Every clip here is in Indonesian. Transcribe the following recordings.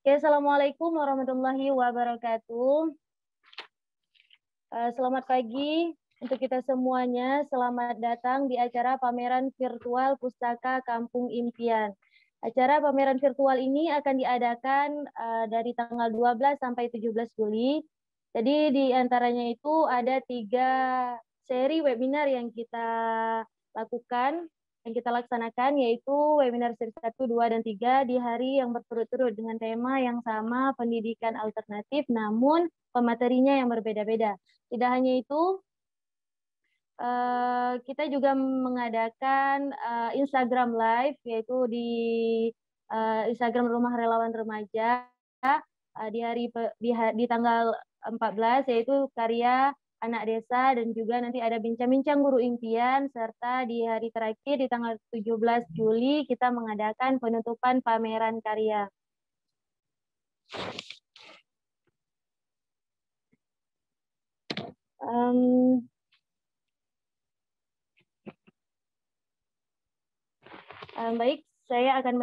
Oke, Assalamualaikum warahmatullahi wabarakatuh. Selamat pagi untuk kita semuanya. Selamat datang di acara pameran virtual Pustaka Kampung Impian. Acara pameran virtual ini akan diadakan dari tanggal 12 sampai 17 Juli. Jadi di antaranya itu ada 3 seri webinar yang kita lakukan, yang kita laksanakan, yaitu webinar seri 1, 2, dan 3 di hari yang berturut-turut dengan tema yang sama, pendidikan alternatif, namun pematerinya yang berbeda-beda. Tidak hanya itu, kita juga mengadakan Instagram Live, yaitu di Instagram Rumah Relawan Remaja di tanggal 14, yaitu karya anak desa, dan juga nanti ada bincang-bincang guru impian, serta di hari terakhir di tanggal 17 Juli kita mengadakan penutupan pameran karya. Baik, saya akan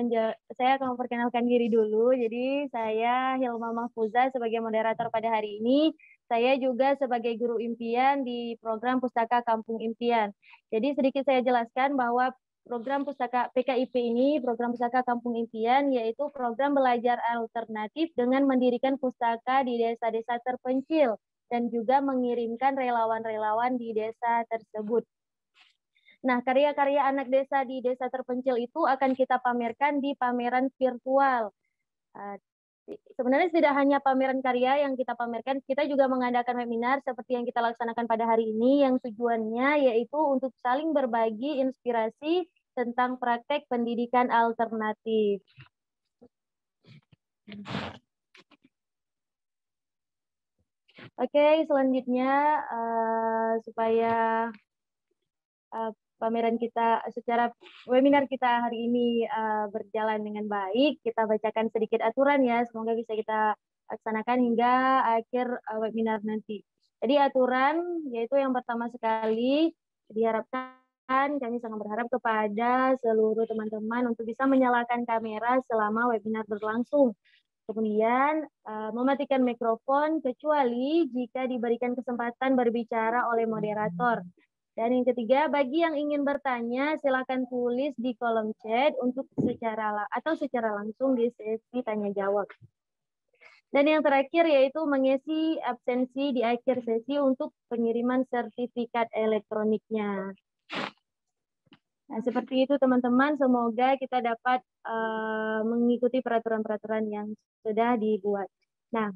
memperkenalkan diri dulu. Jadi saya Hilma Mahfuza sebagai moderator pada hari ini. Saya juga sebagai guru impian di program Pustaka Kampung Impian. Jadi sedikit saya jelaskan bahwa program Pustaka PKIP ini, program Pustaka Kampung Impian, yaitu program belajar alternatif dengan mendirikan pustaka di desa-desa terpencil dan juga mengirimkan relawan-relawan di desa tersebut. Nah, karya-karya anak desa di desa terpencil itu akan kita pamerkan di pameran virtual. Sebenarnya tidak hanya pameran karya yang kita pamerkan, kita juga mengadakan webinar seperti yang kita laksanakan pada hari ini, yang tujuannya yaitu untuk saling berbagi inspirasi tentang praktek pendidikan alternatif. Oke, selanjutnya supaya pameran kita webinar kita hari ini berjalan dengan baik, kita bacakan sedikit aturan ya, semoga bisa kita laksanakan hingga akhir webinar nanti. Jadi aturan yaitu yang pertama sekali diharapkan, kami sangat berharap kepada seluruh teman-teman untuk bisa menyalakan kamera selama webinar berlangsung. Kemudian mematikan mikrofon kecuali jika diberikan kesempatan berbicara oleh moderator. Dan yang ketiga, bagi yang ingin bertanya, silakan tulis di kolom chat untuk secara langsung di sesi tanya jawab. Dan yang terakhir yaitu mengisi absensi di akhir sesi untuk pengiriman sertifikat elektroniknya. Nah, seperti itu teman-teman, semoga kita dapat mengikuti peraturan-peraturan yang sudah dibuat. Nah,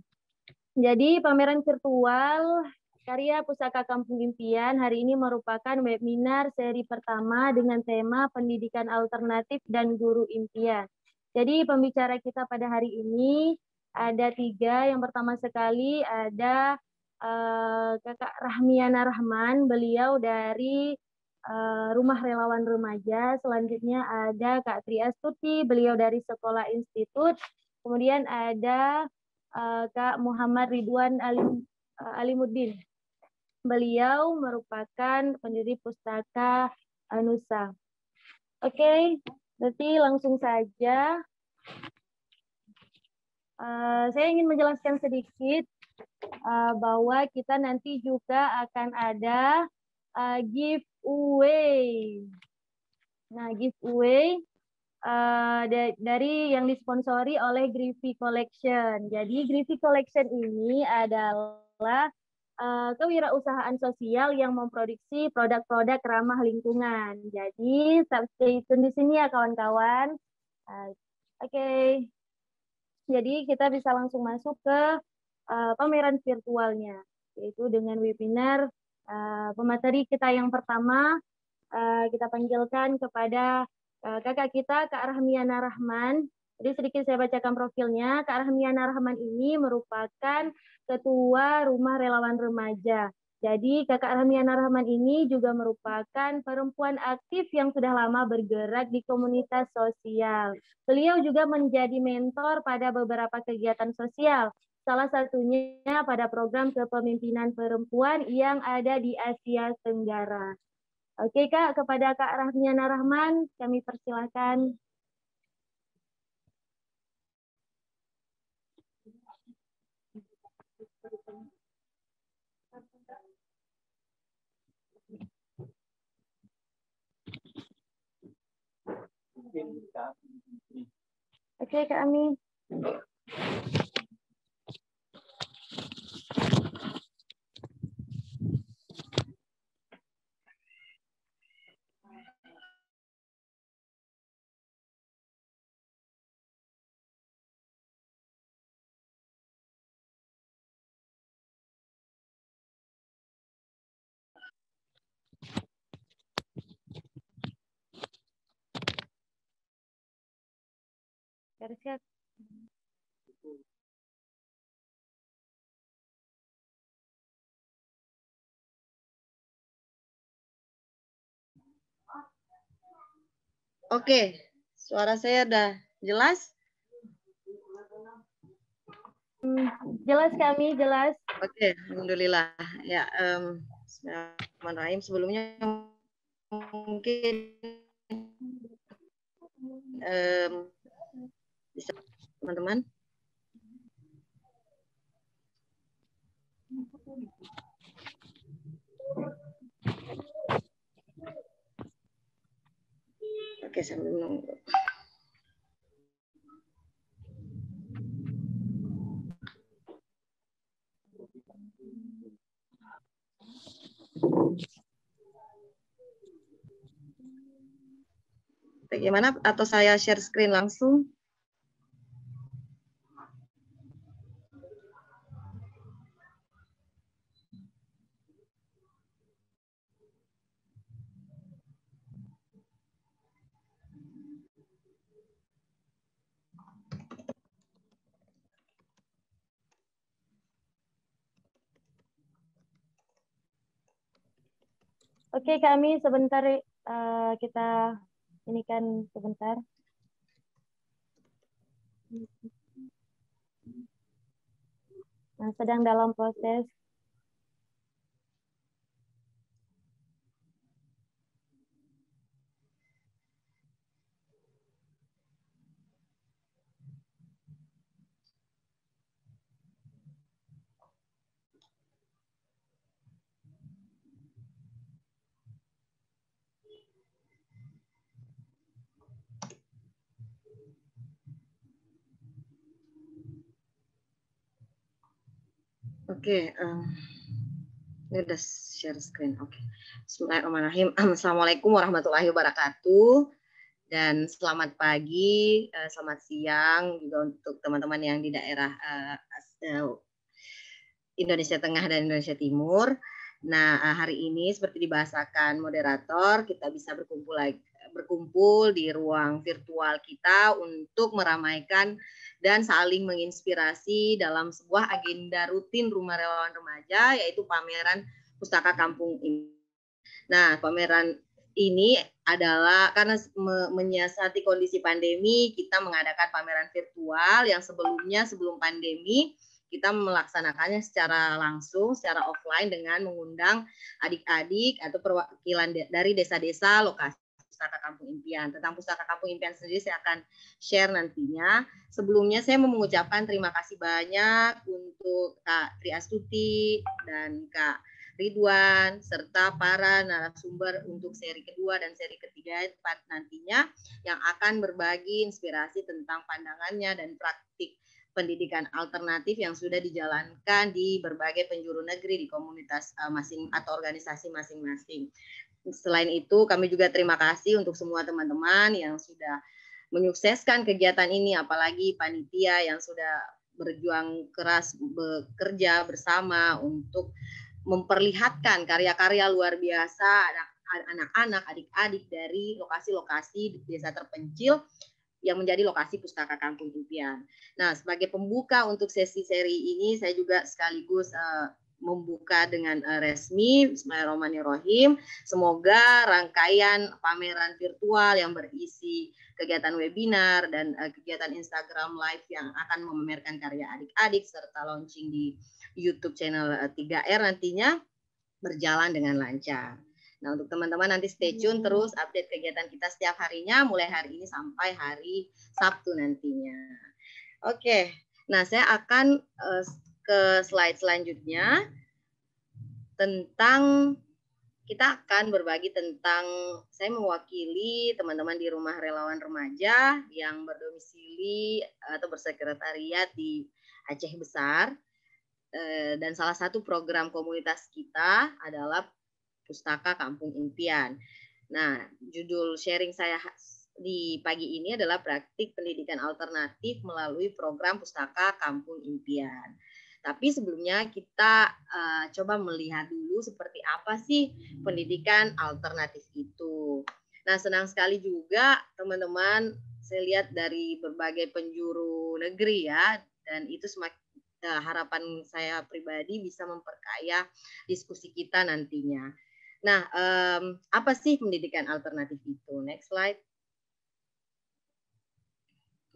jadi pameran virtual karya Pustaka Kampung Impian hari ini merupakan webinar seri pertama dengan tema pendidikan alternatif dan guru impian. Jadi pembicara kita pada hari ini ada 3. Yang pertama sekali ada Kakak Rahmiana Rahman, beliau dari Rumah Relawan Remaja. Selanjutnya ada Kak Tri Astuti, beliau dari Sekolah Institut. Kemudian ada Kak Muhammad Ridwan Alimuddin. Beliau merupakan pendiri Pustaka Anusa. Oke, berarti langsung saja. Saya ingin menjelaskan sedikit bahwa kita nanti juga akan ada giveaway. Nah, giveaway dari yang disponsori oleh Griffy Collection. Jadi Griffy Collection ini adalah kewirausahaan sosial yang memproduksi produk-produk ramah lingkungan. Jadi stay tune di sini ya kawan-kawan. Oke. Jadi kita bisa langsung masuk ke pameran virtualnya, yaitu dengan webinar pemateri kita yang pertama. Kita panggilkan kepada kakak kita, Kak Rahmiana Rahman. Jadi sedikit saya bacakan profilnya. Kak Rahmiana Rahman ini merupakan Ketua Rumah Relawan Remaja. Jadi Kakak Rahmiana Rahman ini juga merupakan perempuan aktif yang sudah lama bergerak di komunitas sosial. Beliau juga menjadi mentor pada beberapa kegiatan sosial. Salah satunya pada program kepemimpinan perempuan yang ada di Asia Tenggara. Oke Kak, kepada Kak Rahmiana Rahman kami persilahkan. Oke, Kak Ami. Kak. Oke, suara saya udah jelas? Jelas kami, jelas. Oke, alhamdulillah. Ya, Bismillahirrahmanirrahim. Sebelumnya mungkin bisa teman-teman. Oke, sambil menunggu. Bagaimana? Atau saya share screen langsung? Oke, kami sebentar kita ini kan sebentar. Nah, sedang dalam proses. Oke, ini udah share screen. Oke. Bismillahirrahmanirrahim. Assalamualaikum warahmatullahi wabarakatuh. Dan selamat pagi, selamat siang juga untuk teman-teman yang di daerah Indonesia Tengah dan Indonesia Timur. Nah, hari ini seperti dibahasakan moderator, kita bisa berkumpul di ruang virtual kita untuk meramaikan dan saling menginspirasi dalam sebuah agenda rutin Rumah Relawan Remaja, yaitu pameran Pustaka Kampung ini. Nah, pameran ini adalah karena menyiasati kondisi pandemi, kita mengadakan pameran virtual yang sebelum pandemi kita melaksanakannya secara langsung, secara offline dengan mengundang adik-adik atau perwakilan dari desa-desa lokasi Pustaka Kampung Impian. Tentang Pustaka Kampung Impian sendiri saya akan share nantinya. Sebelumnya saya mau mengucapkan terima kasih banyak untuk Kak Tri Astuti dan Kak Ridwan, serta para narasumber untuk seri kedua dan seri ketiga nantinya yang akan berbagi inspirasi tentang pandangannya dan praktik pendidikan alternatif yang sudah dijalankan di berbagai penjuru negeri di komunitas masing atau organisasi masing-masing. Selain itu, kami juga terima kasih untuk semua teman-teman yang sudah menyukseskan kegiatan ini, apalagi panitia yang sudah berjuang keras bekerja bersama untuk memperlihatkan karya-karya luar biasa anak-anak, adik-adik dari lokasi-lokasi desa terpencil yang menjadi lokasi Pustaka Kampung Impian. Nah, sebagai pembuka untuk sesi seri ini, saya juga sekaligus membuka dengan resmi. Bismillahirrahmanirrahim. Semoga rangkaian pameran virtual yang berisi kegiatan webinar dan kegiatan Instagram Live yang akan memamerkan karya adik-adik serta launching di YouTube channel 3R nantinya berjalan dengan lancar. Nah, untuk teman-teman nanti stay tune terus update kegiatan kita setiap harinya mulai hari ini sampai hari Sabtu nantinya. Oke, nah saya akan ke slide selanjutnya tentang kita akan berbagi tentang, saya mewakili teman-teman di Rumah Relawan Remaja yang berdomisili atau bersekretariat di Aceh Besar. Dan salah satu program komunitas kita adalah Pustaka Kampung Impian. Nah, judul sharing saya di pagi ini adalah praktik pendidikan alternatif melalui program Pustaka Kampung Impian. Tapi sebelumnya kita coba melihat dulu seperti apa sih pendidikan alternatif itu. Nah, senang sekali juga teman-teman, saya lihat dari berbagai penjuru negeri ya, dan itu semakin harapan saya pribadi bisa memperkaya diskusi kita nantinya. Nah, apa sih pendidikan alternatif itu? Next slide.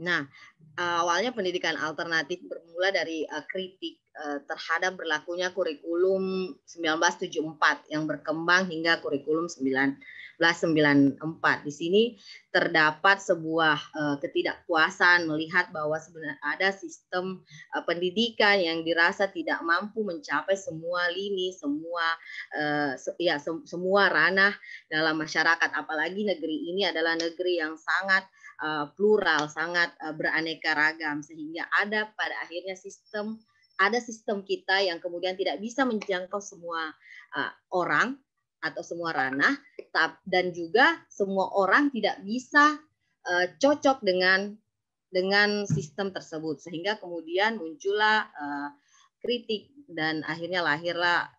Nah, awalnya pendidikan alternatif bermula dari kritik terhadap berlakunya kurikulum 1974 yang berkembang hingga kurikulum 1994. Di sini terdapat sebuah ketidakpuasan melihat bahwa sebenarnya ada sistem pendidikan yang dirasa tidak mampu mencapai semua lini, semua ranah dalam masyarakat. Apalagi negeri ini adalah negeri yang sangat plural, sangat beraneka ragam, sehingga ada pada akhirnya sistem kita yang kemudian tidak bisa menjangkau semua orang atau semua ranah, dan juga semua orang tidak bisa cocok dengan sistem tersebut, sehingga kemudian muncullah kritik dan akhirnya lahirlah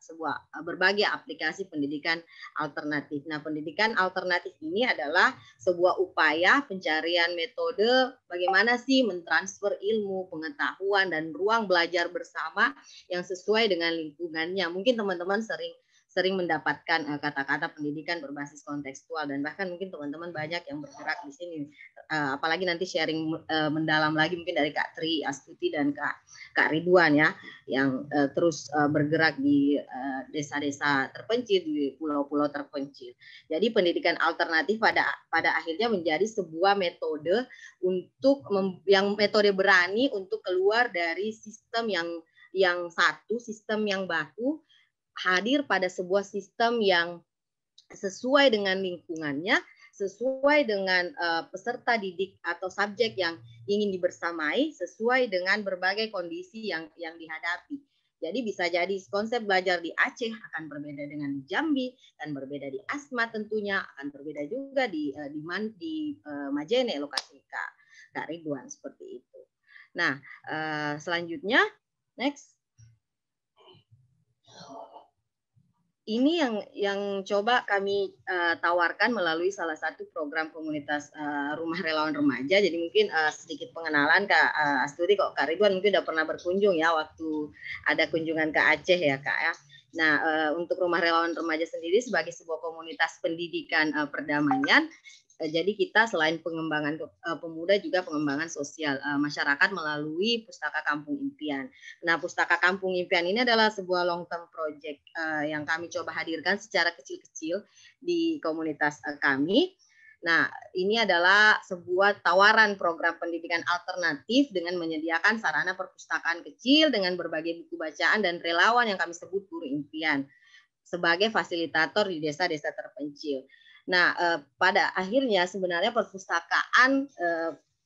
berbagai aplikasi pendidikan alternatif. Nah, pendidikan alternatif ini adalah sebuah upaya pencarian metode bagaimana sih mentransfer ilmu, pengetahuan, dan ruang belajar bersama yang sesuai dengan lingkungannya. Mungkin teman-teman sering mendapatkan kata-kata pendidikan berbasis kontekstual, dan bahkan mungkin teman-teman banyak yang bergerak di sini. Apalagi nanti sharing mendalam lagi mungkin dari Kak Tri Astuti dan Kak Ridwan ya, yang terus bergerak di desa-desa terpencil, di pulau-pulau terpencil. Jadi pendidikan alternatif pada akhirnya menjadi sebuah metode yang metode berani untuk keluar dari sistem yang satu, sistem yang baku, hadir pada sebuah sistem yang sesuai dengan lingkungannya, sesuai dengan peserta didik atau subjek yang ingin dibersamai, sesuai dengan berbagai kondisi yang dihadapi. Jadi bisa jadi konsep belajar di Aceh akan berbeda dengan di Jambi, dan berbeda di Asmat tentunya, akan berbeda juga di Majene, lokasi Kak Ridwan, seperti itu. Nah, selanjutnya, next. Ini yang coba kami tawarkan melalui salah satu program komunitas Rumah Relawan Remaja. Jadi mungkin sedikit pengenalan Kak Astuti, kok Kak Ridwan mungkin udah pernah berkunjung ya waktu ada kunjungan ke Aceh ya Kak ya. Nah, untuk Rumah Relawan Remaja sendiri sebagai sebuah komunitas pendidikan perdamaian, jadi kita selain pengembangan pemuda juga pengembangan sosial masyarakat melalui Pustaka Kampung Impian. Nah, Pustaka Kampung Impian ini adalah sebuah long term project yang kami coba hadirkan secara kecil-kecil di komunitas kami. Nah, ini adalah sebuah tawaran program pendidikan alternatif dengan menyediakan sarana perpustakaan kecil dengan berbagai buku bacaan dan relawan yang kami sebut Guru Impian sebagai fasilitator di desa-desa terpencil. Nah, pada akhirnya sebenarnya perpustakaan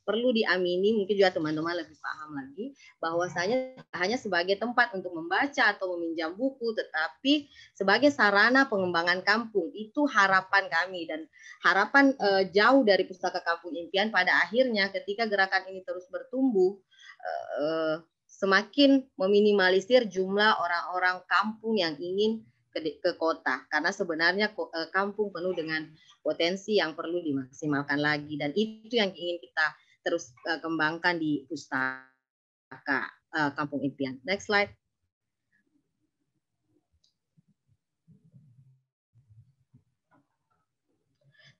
perlu diamini, mungkin juga teman-teman lebih paham lagi, bahwasanya hanya sebagai tempat untuk membaca atau meminjam buku, tetapi sebagai sarana pengembangan kampung. Itu harapan kami, dan harapan jauh dari Pustaka Kampung Impian pada akhirnya ketika gerakan ini terus bertumbuh, semakin meminimalisir jumlah orang-orang kampung yang ingin ke kota, karena sebenarnya kampung penuh dengan potensi yang perlu dimaksimalkan lagi, dan itu yang ingin kita terus kembangkan di Pustaka Kampung Impian. Next slide.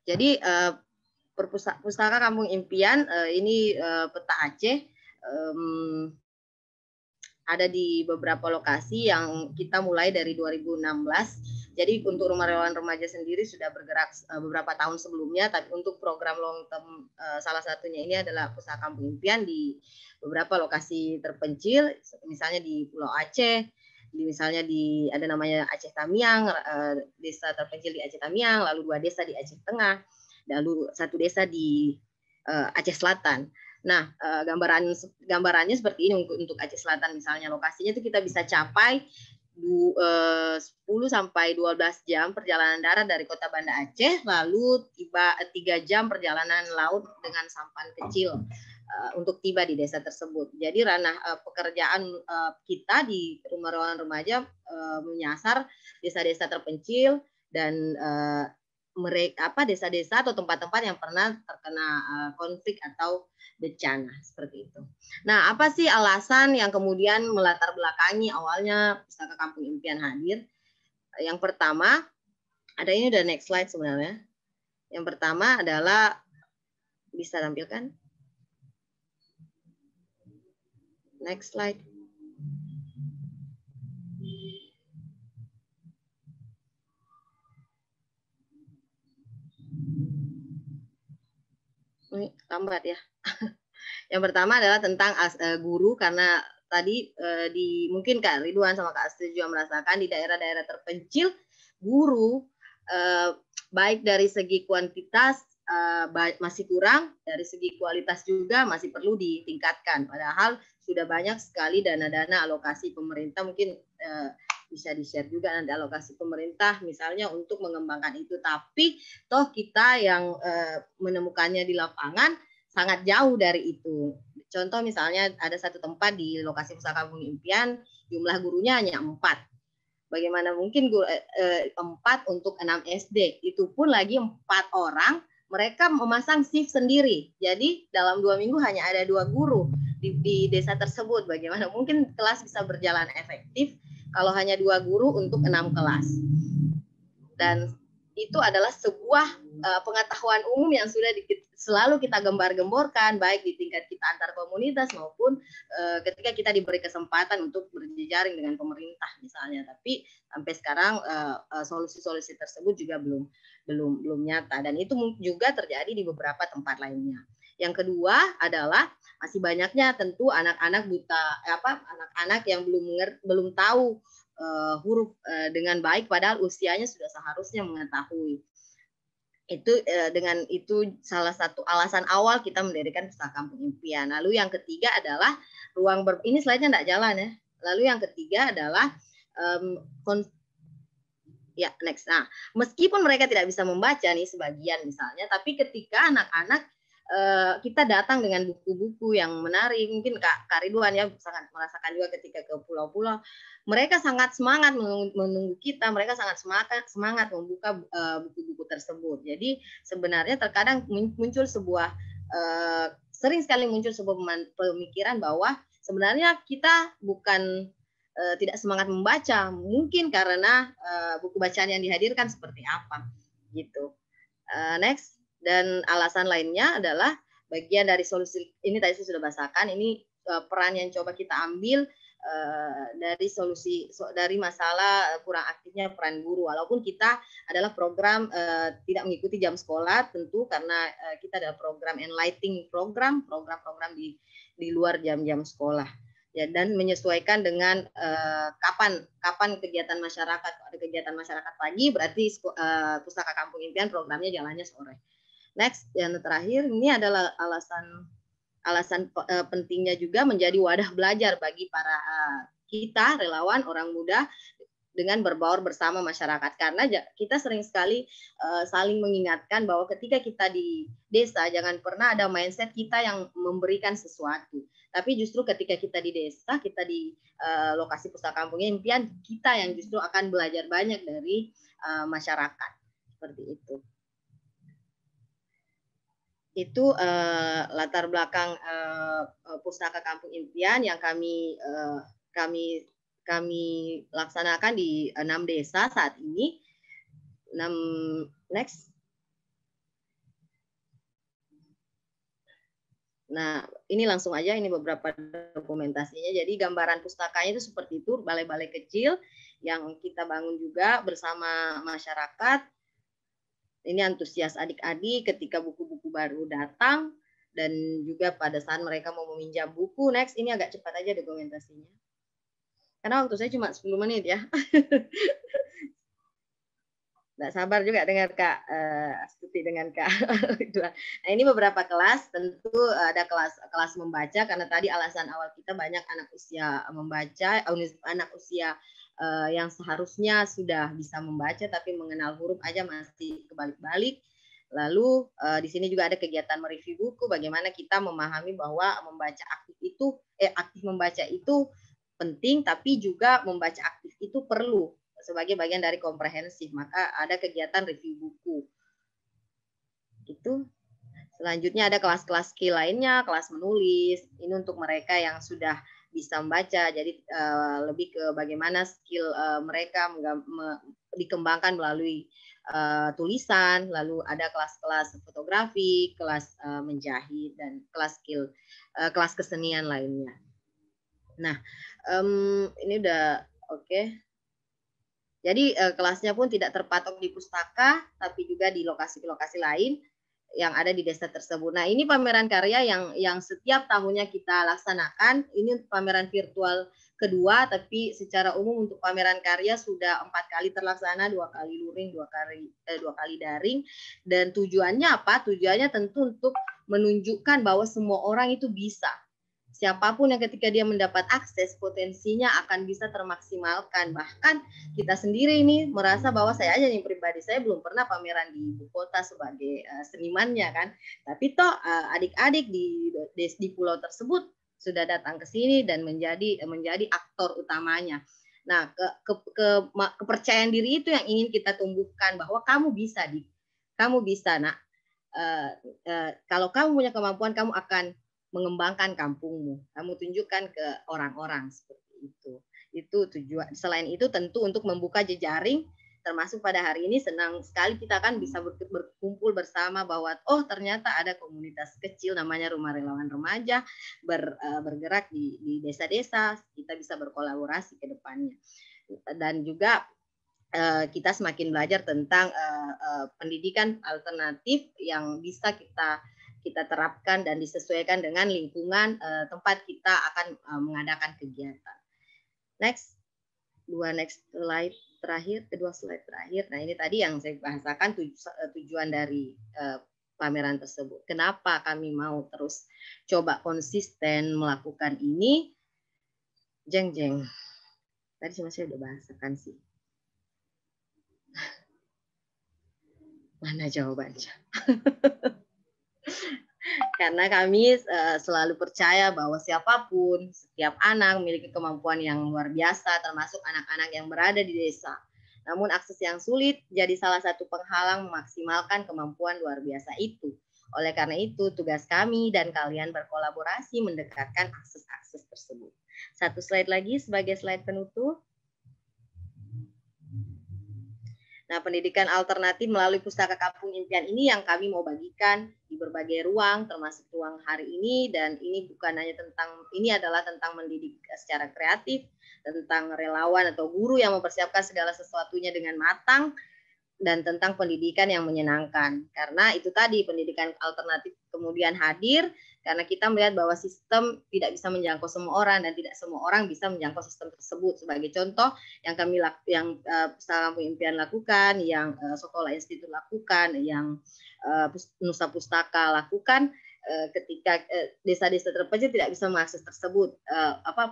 Jadi Pustaka Kampung Impian ini peta Aceh, ada di beberapa lokasi yang kita mulai dari 2016. Jadi untuk Rumah Relawan Remaja sendiri sudah bergerak beberapa tahun sebelumnya, tapi untuk program long term salah satunya ini adalah Pustaka Kampung Impian di beberapa lokasi terpencil, misalnya di Pulau Aceh, misalnya ada namanya Aceh Tamiang, desa terpencil di Aceh Tamiang, lalu 2 desa di Aceh Tengah, lalu 1 desa di Aceh Selatan. Nah, gambarannya seperti ini untuk Aceh Selatan misalnya, lokasinya itu kita bisa capai 10 sampai 12 jam perjalanan darat dari kota Banda Aceh, lalu 3 jam perjalanan laut dengan sampan kecil untuk tiba di desa tersebut. Jadi ranah pekerjaan kita di Rumah Ruang Remaja menyasar desa-desa terpencil dan desa-desa atau tempat-tempat yang pernah terkena konflik atau bencana seperti itu. Nah, apa sih alasan yang kemudian melatar belakangi awalnya Pustaka Kampung Impian hadir? Yang pertama, ada ini udah next slide sebenarnya. Yang pertama adalah, bisa tampilkan? Next slide. Ini lambat ya. Yang pertama adalah tentang guru, karena tadi mungkin Kak Ridwan sama Kak Astrid juga merasakan di daerah-daerah terpencil guru baik dari segi kuantitas masih kurang, dari segi kualitas juga masih perlu ditingkatkan. Padahal sudah banyak sekali dana-dana alokasi pemerintah, mungkin bisa di-share juga nanti alokasi pemerintah misalnya untuk mengembangkan itu. Tapi toh kita yang menemukannya di lapangan sangat jauh dari itu. Contoh misalnya ada satu tempat di lokasi Pustaka Kampung Impian, jumlah gurunya hanya 4. Bagaimana mungkin 4 untuk 6 SD? Itu pun lagi 4 orang, mereka memasang shift sendiri. Jadi dalam 2 minggu hanya ada 2 guru di desa tersebut. Bagaimana mungkin kelas bisa berjalan efektif kalau hanya 2 guru untuk 6 kelas? Dan itu adalah sebuah pengetahuan umum yang sudah selalu kita gembar-gemborkan, baik di tingkat kita antar komunitas maupun ketika kita diberi kesempatan untuk berjejaring dengan pemerintah misalnya. Tapi sampai sekarang solusi-solusi tersebut juga belum nyata, dan itu juga terjadi di beberapa tempat lainnya. Yang kedua adalah masih banyaknya tentu anak-anak buta, anak-anak yang belum tahu huruf dengan baik, padahal usianya sudah seharusnya mengetahui. Dengan itu salah satu alasan awal kita mendirikan Pustaka Kampung Impian. Lalu yang ketiga adalah ini slide-nya enggak jalan ya. Lalu yang ketiga adalah next. Nah, meskipun mereka tidak bisa membaca nih sebagian misalnya, tapi ketika anak-anak kita datang dengan buku-buku yang menarik, mungkin Kak Ridwan ya sangat merasakan juga ketika ke pulau-pulau, mereka sangat semangat menunggu kita, mereka sangat semangat membuka buku-buku tersebut. Jadi sebenarnya terkadang sering sekali muncul sebuah pemikiran bahwa sebenarnya kita bukan tidak semangat membaca, mungkin karena buku bacaan yang dihadirkan seperti apa gitu. Next. Dan alasan lainnya adalah bagian dari solusi, ini tadi saya sudah bahasakan, ini peran yang coba kita ambil dari masalah kurang aktifnya peran guru. Walaupun kita adalah program tidak mengikuti jam sekolah tentu, karena kita adalah program enlightening program di luar jam-jam sekolah. Ya, dan menyesuaikan dengan kapan kegiatan masyarakat. Ada kegiatan masyarakat pagi, berarti Pustaka Kampung Impian programnya jalannya sore. Next, yang terakhir, ini adalah alasan pentingnya juga menjadi wadah belajar bagi para kita relawan orang muda dengan berbaur bersama masyarakat, karena kita sering sekali saling mengingatkan bahwa ketika kita di desa jangan pernah ada mindset kita yang memberikan sesuatu, tapi justru ketika kita di desa, kita di lokasi Pustaka Kampung Impian, kita yang justru akan belajar banyak dari masyarakat seperti itu. Itu latar belakang Pustaka Kampung Impian yang kami laksanakan di 6 desa saat ini. Next. Nah, ini langsung aja, ini beberapa dokumentasinya. Jadi gambaran pustakanya itu seperti itu, balai-balai kecil yang kita bangun juga bersama masyarakat. Ini antusias adik-adik ketika buku-buku baru datang, dan juga pada saat mereka mau meminjam buku. Next, ini agak cepat aja dokumentasinya. Karena waktu saya cuma 10 menit ya. Nggak sabar juga dengan Kak Astuti, dengan Kak Ridwan. Nah, ini beberapa kelas, tentu ada kelas membaca, karena tadi alasan awal kita banyak anak usia membaca, anak usia yang seharusnya sudah bisa membaca, tapi mengenal huruf aja masih kebalik-balik. Lalu di sini juga ada kegiatan mereview buku, bagaimana kita memahami bahwa membaca aktif membaca itu penting, tapi juga membaca aktif itu perlu sebagai bagian dari komprehensif. Maka ada kegiatan review buku. Itu. Selanjutnya ada kelas-kelas skill lainnya, kelas menulis. Ini untuk mereka yang sudah bisa membaca. Jadi lebih ke bagaimana skill mereka dikembangkan melalui tulisan. Lalu ada kelas-kelas fotografi, kelas menjahit, dan kelas skill, kelas kesenian lainnya. Nah, ini udah oke. Jadi kelasnya pun tidak terpatok di pustaka, tapi juga di lokasi-lokasi lain yang ada di desa tersebut. Nah, ini pameran karya yang setiap tahunnya kita laksanakan. Ini pameran virtual kedua, tapi secara umum untuk pameran karya sudah 4 kali terlaksana, 2 kali luring, 2 kali daring. Dan tujuannya apa? Tujuannya tentu untuk menunjukkan bahwa semua orang itu bisa. Siapapun yang ketika dia mendapat akses, potensinya akan bisa termaksimalkan. Bahkan kita sendiri ini merasa bahwa saya aja yang pribadi, saya belum pernah pameran di ibu kota sebagai senimannya kan. Tapi toh adik-adik di pulau tersebut sudah datang ke sini dan menjadi aktor utamanya. Nah, kepercayaan diri itu yang ingin kita tumbuhkan, bahwa kamu bisa, kamu bisa, nak. Kalau kamu punya kemampuan, kamu akan mengembangkan kampungmu. Kamu tunjukkan ke orang-orang seperti itu. Itu tujuan. Selain itu tentu untuk membuka jejaring, termasuk pada hari ini senang sekali kita kan bisa berkumpul bersama, bahwa oh ternyata ada komunitas kecil namanya Rumah Relawan Remaja bergerak di desa-desa, kita bisa berkolaborasi ke depannya. Dan juga kita semakin belajar tentang pendidikan alternatif yang bisa kita terapkan dan disesuaikan dengan lingkungan tempat kita akan mengadakan kegiatan. Next slide terakhir, kedua slide terakhir. Nah, ini tadi yang saya bahasakan tujuan dari pameran tersebut. Kenapa kami mau terus coba konsisten melakukan ini? Jeng. Tadi cuma saya udah bahasakan sih. Mana jawabannya? Karena kami selalu percaya bahwa siapapun, setiap anak memiliki kemampuan yang luar biasa, termasuk anak-anak yang berada di desa. Namun akses yang sulit jadi salah satu penghalang memaksimalkan kemampuan luar biasa itu. Oleh karena itu, tugas kami dan kalian berkolaborasi mendekatkan akses-akses tersebut. Satu slide lagi sebagai slide penutup. Nah, pendidikan alternatif melalui Pustaka Kampung Impian ini yang kami mau bagikan di berbagai ruang, termasuk ruang hari ini. Dan ini bukan hanya ini adalah tentang mendidik secara kreatif, tentang relawan atau guru yang mempersiapkan segala sesuatunya dengan matang, dan tentang pendidikan yang menyenangkan. Karena itu tadi, pendidikan alternatif kemudian hadir karena kita melihat bahwa sistem tidak bisa menjangkau semua orang dan tidak semua orang bisa menjangkau sistem tersebut. Sebagai contoh yang Pustaka Kampung Impian lakukan, yang Sekolah Institut lakukan, yang Nusa Pustaka lakukan, ketika desa-desa terpencil tidak bisa mengakses tersebut,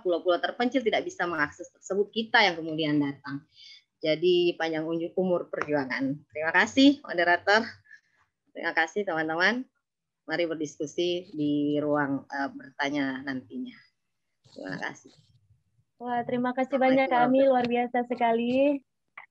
pulau-pulau terpencil tidak bisa mengakses tersebut, kita yang kemudian datang. Jadi panjang umur perjuangan. Terima kasih moderator. Terima kasih teman-teman. Mari berdiskusi di ruang bertanya nantinya. Terima kasih. Wah, terima kasih banyak kami, luar biasa sekali.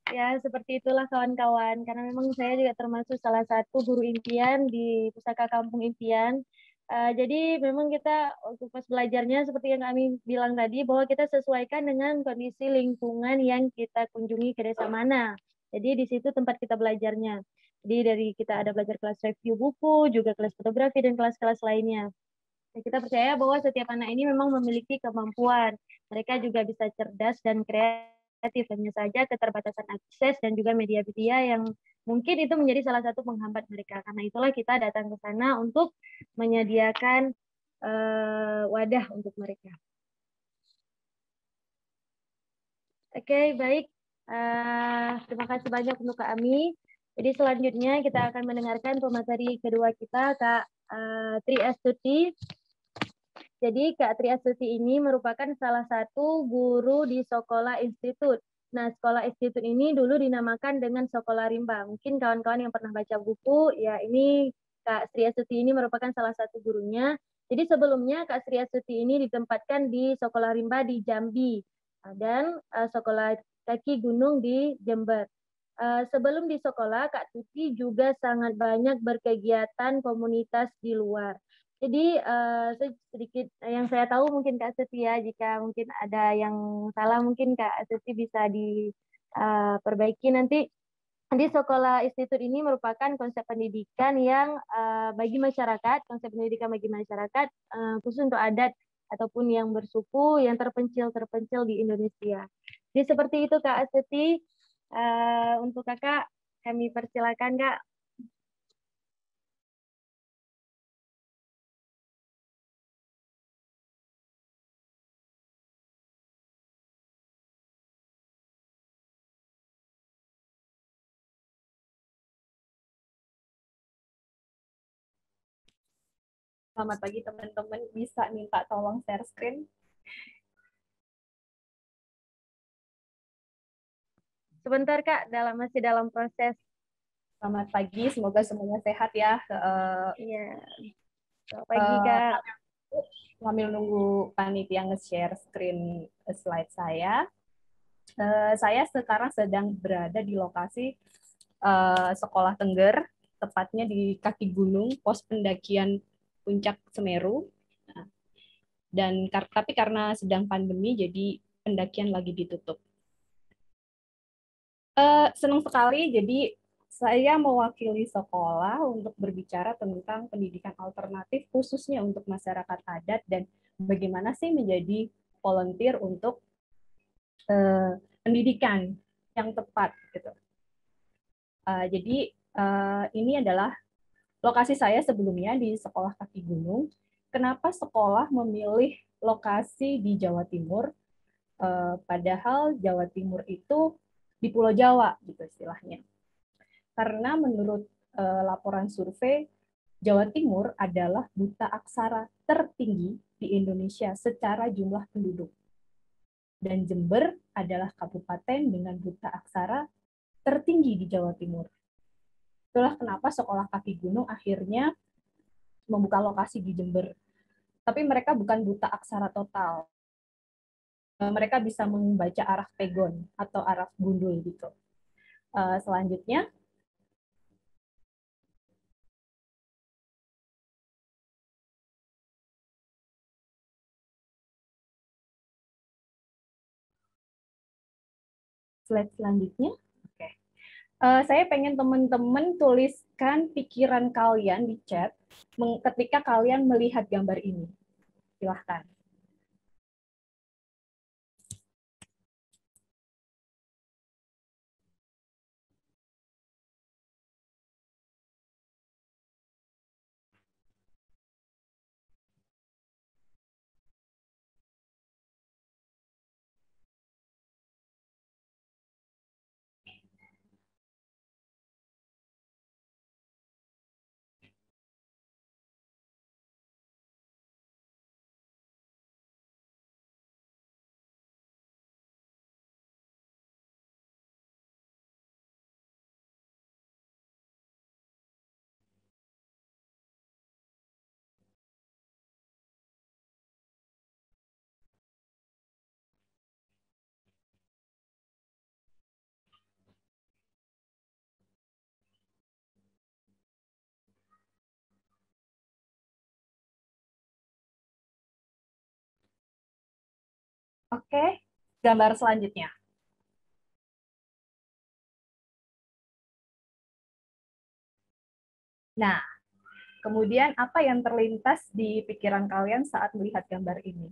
Ya, seperti itulah kawan-kawan. Karena memang saya juga termasuk salah satu guru impian di Pustaka Kampung Impian. Jadi memang kita untuk pas belajarnya seperti yang kami bilang tadi, bahwa kita sesuaikan dengan kondisi lingkungan yang kita kunjungi ke desa mana. Jadi di situ tempat kita belajarnya. Jadi dari kita ada belajar kelas review buku, juga kelas fotografi, dan kelas-kelas lainnya. Kita percaya bahwa setiap anak ini memang memiliki kemampuan. Mereka juga bisa cerdas dan kreatif. Hanya saja keterbatasan akses dan juga media-media yang mungkin itu menjadi salah satu penghambat mereka. Karena itulah kita datang ke sana untuk menyediakan wadah untuk mereka. Oke, baik. Terima kasih banyak untuk Kak Ami. Jadi selanjutnya kita akan mendengarkan pemateri kedua kita, Kak Tri Astuti. Jadi Kak Tri Astuti ini merupakan salah satu guru di Sekolah Institut. Nah, Sekolah Institut ini dulu dinamakan dengan Sekolah Rimba. Mungkin kawan-kawan yang pernah baca buku, ya ini Kak Sri Astuti ini merupakan salah satu gurunya. Jadi sebelumnya Kak Sri Astuti ini ditempatkan di Sekolah Rimba di Jambi dan Sekolah Kaki Gunung di Jember. Sebelum di sekolah, Kak Tuti juga sangat banyak berkegiatan komunitas di luar. Jadi sedikit yang saya tahu mungkin Kak Suti ya, jika mungkin ada yang salah mungkin Kak Suti bisa diperbaiki nanti. Di Sekolah Institut ini merupakan konsep pendidikan yang bagi masyarakat, konsep pendidikan bagi masyarakat khusus untuk adat ataupun yang bersuku, yang terpencil di Indonesia. Jadi seperti itu Kak Astuti. Untuk Kakak, kami persilakan Kak. Selamat pagi teman-teman, bisa minta tolong share screen? Sebentar Kak, masih dalam proses. Selamat pagi, semoga semuanya sehat ya. Iya, selamat pagi Kak. Sambil nunggu panitia nge-share screen slide saya. Saya sekarang sedang berada di lokasi Sekolah Tengger, tepatnya di kaki gunung, pos pendakian Puncak Semeru. Dan tapi karena sedang pandemi, jadi pendakian lagi ditutup. Senang sekali, jadi saya mewakili sekolah untuk berbicara tentang pendidikan alternatif khususnya untuk masyarakat adat dan bagaimana sih menjadi volunteer untuk pendidikan yang tepat gitu. Jadi ini adalah lokasi saya sebelumnya di Sekolah Kaki Gunung. Kenapa sekolah memilih lokasi di Jawa Timur? Padahal Jawa Timur itu di Pulau Jawa gitu istilahnya. Karena menurut laporan survei, Jawa Timur adalah buta aksara tertinggi di Indonesia secara jumlah penduduk. Dan Jember adalah kabupaten dengan buta aksara tertinggi di Jawa Timur. Itulah kenapa Sekolah Kaki Gunung akhirnya membuka lokasi di Jember. Tapi mereka bukan buta aksara total. Mereka bisa membaca araf pegon atau araf gundul gitu. Selanjutnya, slide selanjutnya. Oke. Saya pengen teman-teman tuliskan pikiran kalian di chat ketika kalian melihat gambar ini. Silahkan. Oke, gambar selanjutnya. Nah, kemudian apa yang terlintas di pikiran kalian saat melihat gambar ini?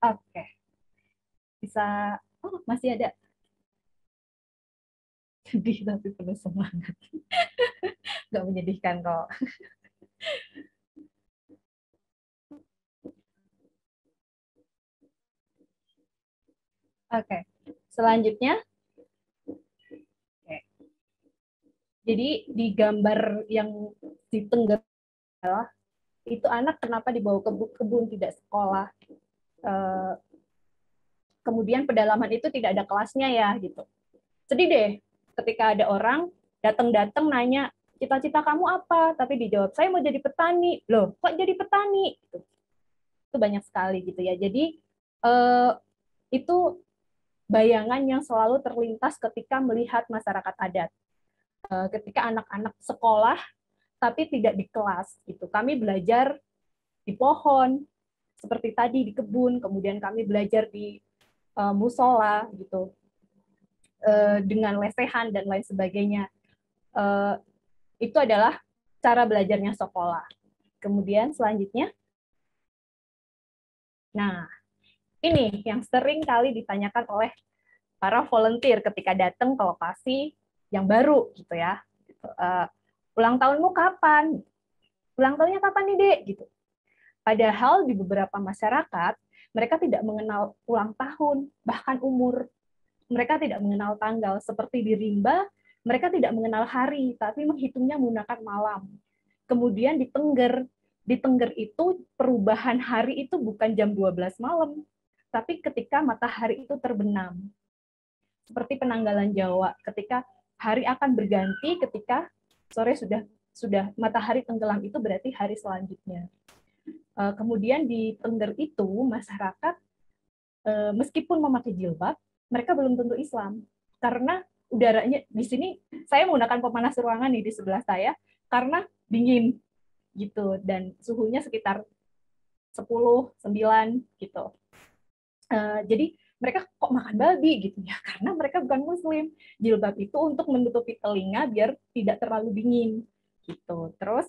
Oke, bisa. Oh, masih ada. Sedih tapi penuh semangat. Nggak menyedihkan kok. Oke, selanjutnya. Oke. Jadi di gambar yang di tengah itu anak kenapa dibawa ke kebun tidak sekolah. Kemudian pedalaman itu tidak ada kelasnya ya gitu. Sedih deh ketika ada orang datang-datang nanya, cita-cita kamu apa? Tapi dijawab, saya mau jadi petani. Loh, kok jadi petani? Gitu. Itu banyak sekali gitu ya. Jadi itu bayangan yang selalu terlintas ketika melihat masyarakat adat. Ketika anak-anak sekolah tapi tidak di kelas gitu. Kami belajar di pohon seperti tadi di kebun, kemudian kami belajar di musola gitu dengan lesehan dan lain sebagainya. Itu adalah cara belajarnya sekolah. Kemudian selanjutnya, nah ini yang sering kali ditanyakan oleh para volunteer ketika datang ke lokasi yang baru gitu ya. Ulang tahunmu kapan? Ulang tahunnya kapan nih dek? Gitu. Padahal di beberapa masyarakat mereka tidak mengenal ulang tahun, bahkan umur. Mereka tidak mengenal tanggal. Seperti di Rimba, mereka tidak mengenal hari, tapi menghitungnya menggunakan malam. Kemudian di Tengger itu perubahan hari itu bukan jam 12 malam, tapi ketika matahari itu terbenam. Seperti penanggalan Jawa, ketika hari akan berganti ketika sore sudah matahari tenggelam, itu berarti hari selanjutnya. Kemudian di Tengger itu masyarakat meskipun memakai jilbab, mereka belum tentu Islam karena udaranya di sini, saya menggunakan pemanas ruangan nih di sebelah saya karena dingin gitu dan suhunya sekitar 10, 9 gitu. Jadi mereka kok makan babi gitu ya, karena mereka bukan Muslim. Jilbab itu untuk menutupi telinga biar tidak terlalu dingin gitu. Terus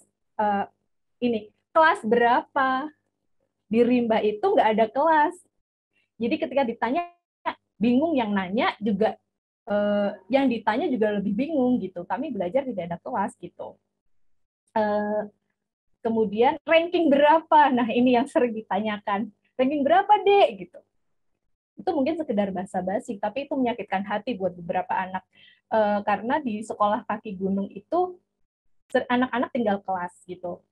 ini kelas berapa? Di Rimba itu nggak ada kelas. Jadi ketika ditanya bingung, yang nanya juga yang ditanya juga lebih bingung gitu. Kami belajar tidak ada kelas gitu. Kemudian ranking berapa? Nah ini yang sering ditanyakan. Ranking berapa dek? Gitu. Itu mungkin sekedar basa-basi, tapi itu menyakitkan hati buat beberapa anak. Karena di sekolah kaki gunung itu anak-anak tinggal kelas gitu.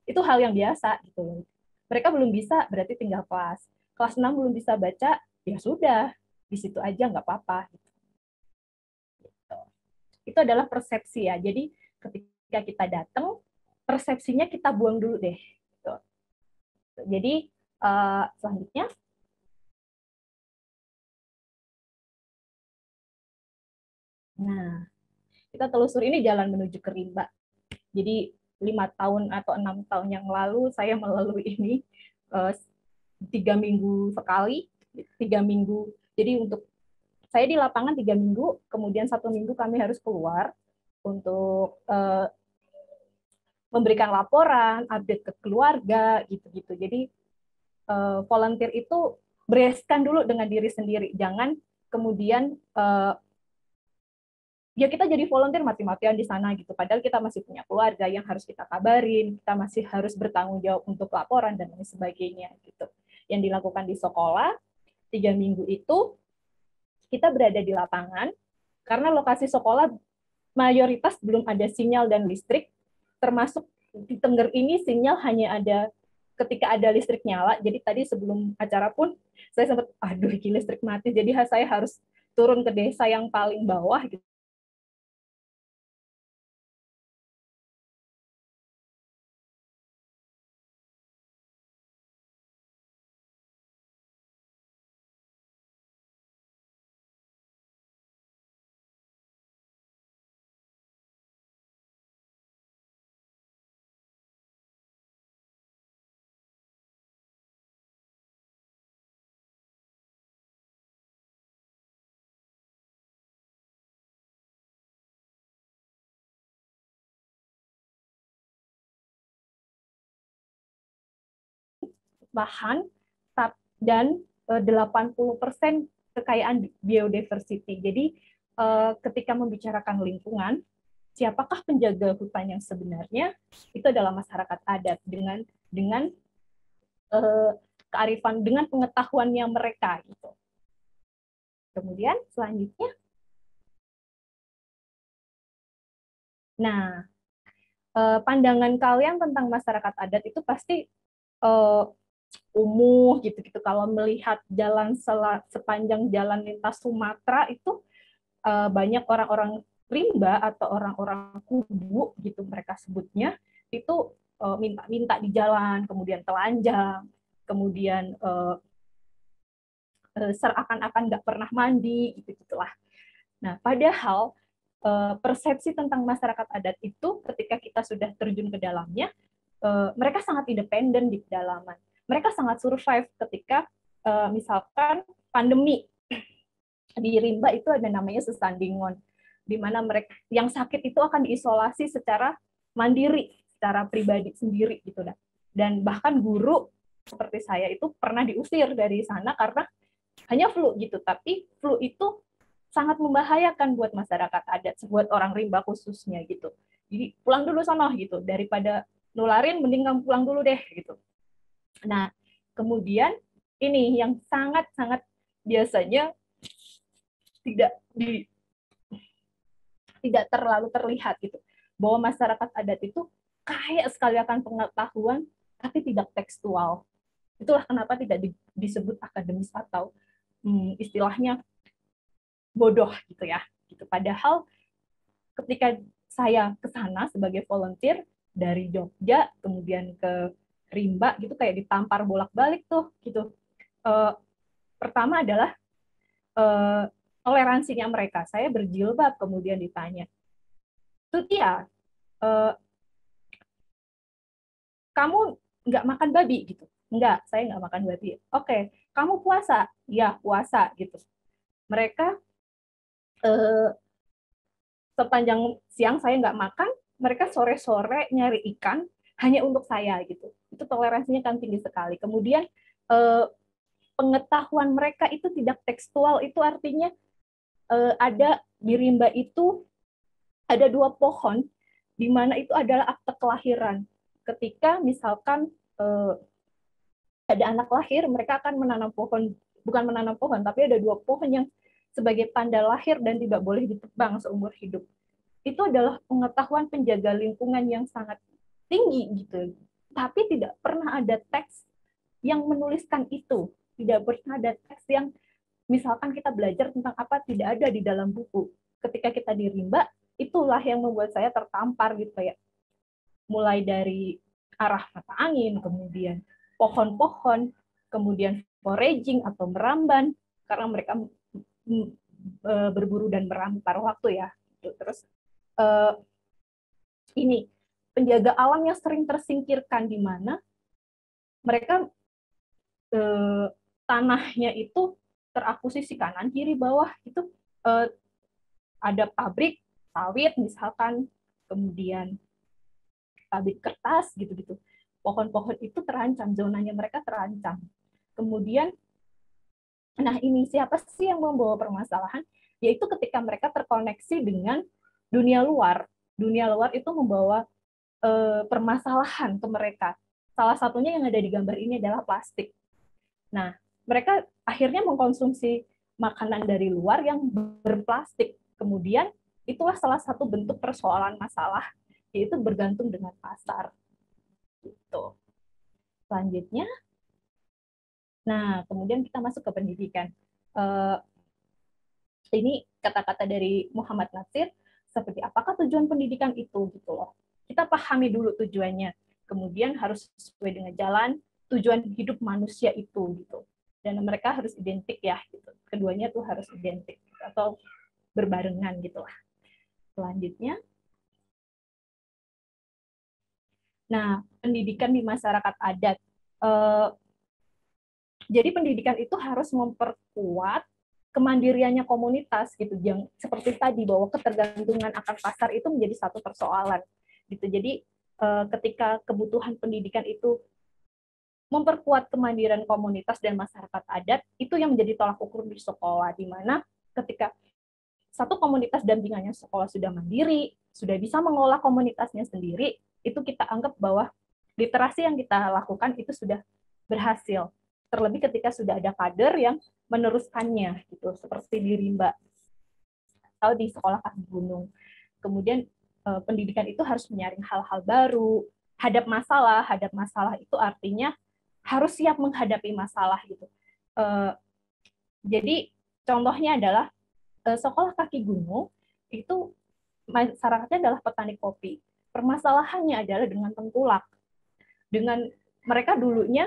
Itu hal yang biasa gitu. Mereka belum bisa, berarti tinggal kelas. Kelas 6 belum bisa baca, ya sudah, di situ aja nggak apa-apa. Gitu. Itu adalah persepsi ya. Jadi ketika kita datang, persepsinya kita buang dulu deh. Gitu. Jadi selanjutnya, nah kita telusuri ini jalan menuju ke Rimba. Jadi 5 tahun atau 6 tahun yang lalu saya melalui ini 3 minggu sekali, 3 minggu. Jadi untuk saya di lapangan 3 minggu, kemudian 1 minggu kami harus keluar untuk memberikan laporan, update ke keluarga, gitu-gitu. Jadi volunteer itu bereskan dulu dengan diri sendiri, jangan kemudian ya kita jadi volunteer mati-matian di sana gitu. Padahal kita masih punya keluarga yang harus kita kabarin, kita masih harus bertanggung jawab untuk laporan dan lain sebagainya gitu. Yang dilakukan di sekolah 3 minggu itu kita berada di lapangan karena lokasi sekolah mayoritas belum ada sinyal dan listrik, termasuk di Tengger ini sinyal hanya ada ketika ada listrik nyala. Jadi tadi sebelum acara pun saya sempat aduh listrik mati, jadi saya harus turun ke desa yang paling bawah gitu. Bahan dan 80% kekayaan biodiversity. Jadi ketika membicarakan lingkungan, siapakah penjaga hutan yang sebenarnya? Itu adalah masyarakat adat dengan kearifan, dengan pengetahuannya mereka gitu. Kemudian selanjutnya, nah pandangan kalian tentang masyarakat adat itu pasti umuh gitu-gitu. Kalau melihat jalan sepanjang jalan lintas Sumatera itu banyak orang-orang rimba atau orang-orang kubu gitu mereka sebutnya, itu minta-minta di jalan, kemudian telanjang, kemudian seakan-akan nggak pernah mandi gitu gitulah. Nah, padahal persepsi tentang masyarakat adat itu ketika kita sudah terjun ke dalamnya, mereka sangat independen di pedalaman. Mereka sangat survive ketika misalkan pandemi di rimba itu ada namanya sesandingon, di mana mereka yang sakit itu akan diisolasi secara mandiri, secara pribadi sendiri gitu. Dan bahkan guru seperti saya itu pernah diusir dari sana karena hanya flu gitu, tapi flu itu sangat membahayakan buat masyarakat adat, buat orang rimba khususnya gitu. Jadi pulang dulu sana gitu, daripada nularin mending kamu pulang dulu deh gitu. Nah, kemudian ini yang sangat-sangat biasanya tidak terlalu terlihat gitu, bahwa masyarakat adat itu kaya sekali akan pengetahuan tapi tidak tekstual. Itulah kenapa tidak disebut akademis atau istilahnya bodoh gitu ya. Gitu. Padahal ketika saya ke sana sebagai volunteer dari Jogja kemudian ke Rimba gitu, kayak ditampar bolak-balik tuh gitu. Pertama adalah toleransinya mereka. Saya berjilbab kemudian ditanya, Tutia, kamu nggak makan babi gitu? Enggak, saya nggak makan babi. Oke, kamu puasa? Ya, puasa gitu. Mereka sepanjang siang saya nggak makan, mereka sore-sore nyari ikan hanya untuk saya gitu. Itu toleransinya kan tinggi sekali. Kemudian pengetahuan mereka itu tidak tekstual, itu artinya ada di rimba itu ada 2 pohon di mana itu adalah akte kelahiran. Ketika misalkan ada anak lahir, mereka akan menanam pohon, bukan menanam pohon, tapi ada 2 pohon yang sebagai tanda lahir dan tidak boleh ditebang seumur hidup. Itu adalah pengetahuan penjaga lingkungan yang sangat tinggi gitu. Tapi tidak pernah ada teks yang menuliskan itu. Tidak pernah ada teks yang misalkan kita belajar tentang apa tidak ada di dalam buku. Ketika kita di rimba, itulah yang membuat saya tertampar gitu ya. Mulai dari arah mata angin, kemudian pohon-pohon, kemudian foraging atau meramban, karena mereka berburu dan meramban paruh waktu ya. Terus ini penjaga alam yang sering tersingkirkan, di mana mereka tanahnya itu terakuisisi kanan kiri bawah itu ada pabrik sawit misalkan, kemudian pabrik kertas gitu-gitu. Pohon-pohon itu terancam, zonanya mereka terancam. Kemudian nah ini siapa sih yang membawa permasalahan? Yaitu ketika mereka terkoneksi dengan dunia luar. Dunia luar itu membawa permasalahan ke mereka. Salah satunya yang ada di gambar ini adalah plastik. Nah, mereka akhirnya mengkonsumsi makanan dari luar yang berplastik. Kemudian itulah salah satu bentuk persoalan masalah, yaitu bergantung dengan pasar. Gitu. Selanjutnya, nah kemudian kita masuk ke pendidikan. Ini kata-kata dari Muhammad Natsir, seperti apakah tujuan pendidikan itu gitu loh. Kita pahami dulu tujuannya, kemudian harus sesuai dengan jalan tujuan hidup manusia itu gitu. Dan mereka harus identik ya gitu. Keduanya tuh harus identik atau berbarengan gitulah. Selanjutnya, nah pendidikan di masyarakat adat. Jadi pendidikan itu harus memperkuat kemandiriannya komunitas gitu, yang seperti tadi bahwa ketergantungan akan pasar itu menjadi satu persoalan gitu. Jadi ketika kebutuhan pendidikan itu memperkuat kemandirian komunitas dan masyarakat adat itu yang menjadi tolak ukur di sekolah, di mana ketika satu komunitas dampingannya sekolah sudah mandiri, sudah bisa mengelola komunitasnya sendiri, itu kita anggap bahwa literasi yang kita lakukan itu sudah berhasil. Terlebih ketika sudah ada kader yang meneruskannya, gitu, seperti di Rimba atau di sekolah kaki gunung. Kemudian pendidikan itu harus menyaring hal-hal baru, hadap masalah itu artinya harus siap menghadapi masalah gitu. Jadi contohnya adalah sekolah kaki gunung itu masyarakatnya adalah petani kopi. Permasalahannya adalah dengan tengkulak. Dengan mereka dulunya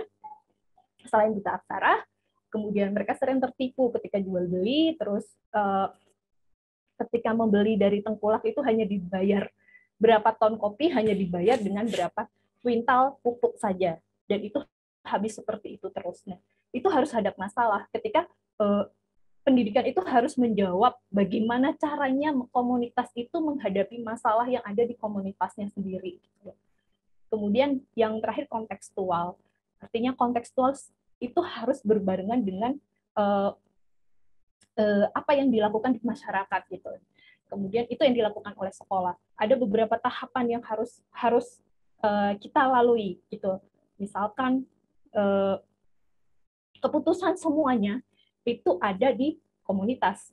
selain buta aksara, kemudian mereka sering tertipu ketika jual beli, terus ketika membeli dari tengkulak itu hanya dibayar berapa ton kopi, hanya dibayar dengan berapa kuintal pupuk saja, dan itu habis seperti itu terus. Nah, itu harus hadap masalah ketika pendidikan itu harus menjawab bagaimana caranya komunitas itu menghadapi masalah yang ada di komunitasnya sendiri. Kemudian yang terakhir kontekstual, artinya kontekstual itu harus berbarengan dengan apa yang dilakukan di masyarakat gitu. Kemudian itu yang dilakukan oleh sekolah. Ada beberapa tahapan yang harus kita lalui gitu. Misalkan keputusan semuanya itu ada di komunitas.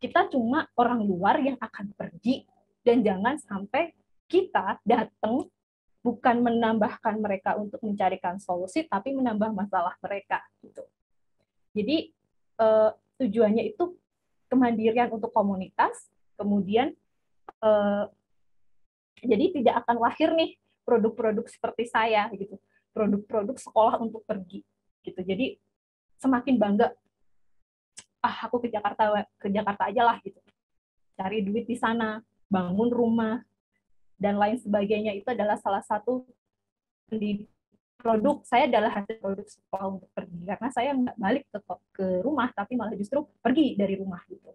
Kita cuma orang luar yang akan pergi, dan jangan sampai kita datang bukan menambahkan mereka untuk mencarikan solusi, tapi menambah masalah mereka gitu. Jadi tujuannya itu kemandirian untuk komunitas, kemudian jadi tidak akan lahir nih produk-produk seperti saya gitu, produk-produk sekolah untuk pergi gitu. Jadi semakin bangga, aku ke Jakarta aja lah gitu, cari duit di sana, bangun rumah dan lain sebagainya. Itu adalah salah satu produk saya, adalah hasil produk sekolah untuk pergi, karena saya nggak balik ke rumah tapi malah justru pergi dari rumah gitu.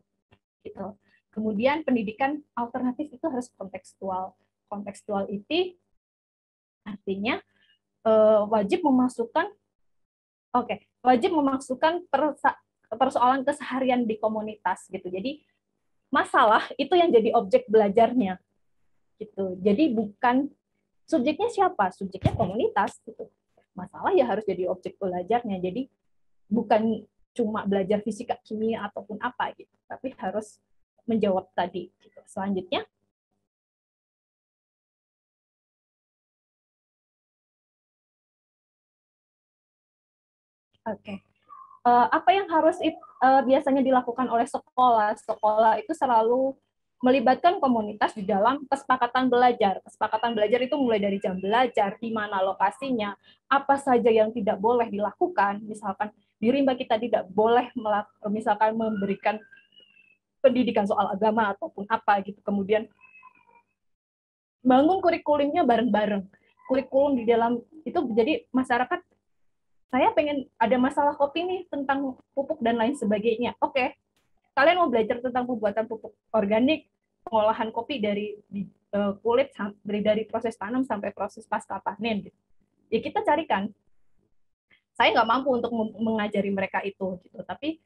Kemudian pendidikan alternatif itu harus kontekstual. Kontekstual itu artinya wajib memasukkan persoalan keseharian di komunitas gitu. Jadi masalah itu yang jadi objek belajarnya gitu. Jadi bukan subjeknya siapa, subjeknya komunitas gitu. Masalah ya harus jadi objek belajarnya. Jadi bukan cuma belajar fisika, kimia ataupun apa gitu, tapi harus menjawab tadi gitu. Selanjutnya apa yang harus biasanya dilakukan oleh sekolah? Sekolah itu selalu melibatkan komunitas di dalam kesepakatan belajar. Kesepakatan belajar itu mulai dari jam belajar, di mana lokasinya, apa saja yang tidak boleh dilakukan. Misalkan di Rimba kita tidak boleh misalkan memberikan pendidikan soal agama ataupun apa gitu. Kemudian bangun kurikulumnya bareng-bareng. Kurikulum di dalam itu, jadi masyarakat, saya pengen ada masalah kopi nih tentang pupuk dan lain sebagainya. Oke, kalian mau belajar tentang pembuatan pupuk organik, pengolahan kopi dari kulit, dari proses tanam sampai proses pasca panen. Gitu. Ya kita carikan. Saya nggak mampu untuk mengajari mereka itu, gitu. Tapi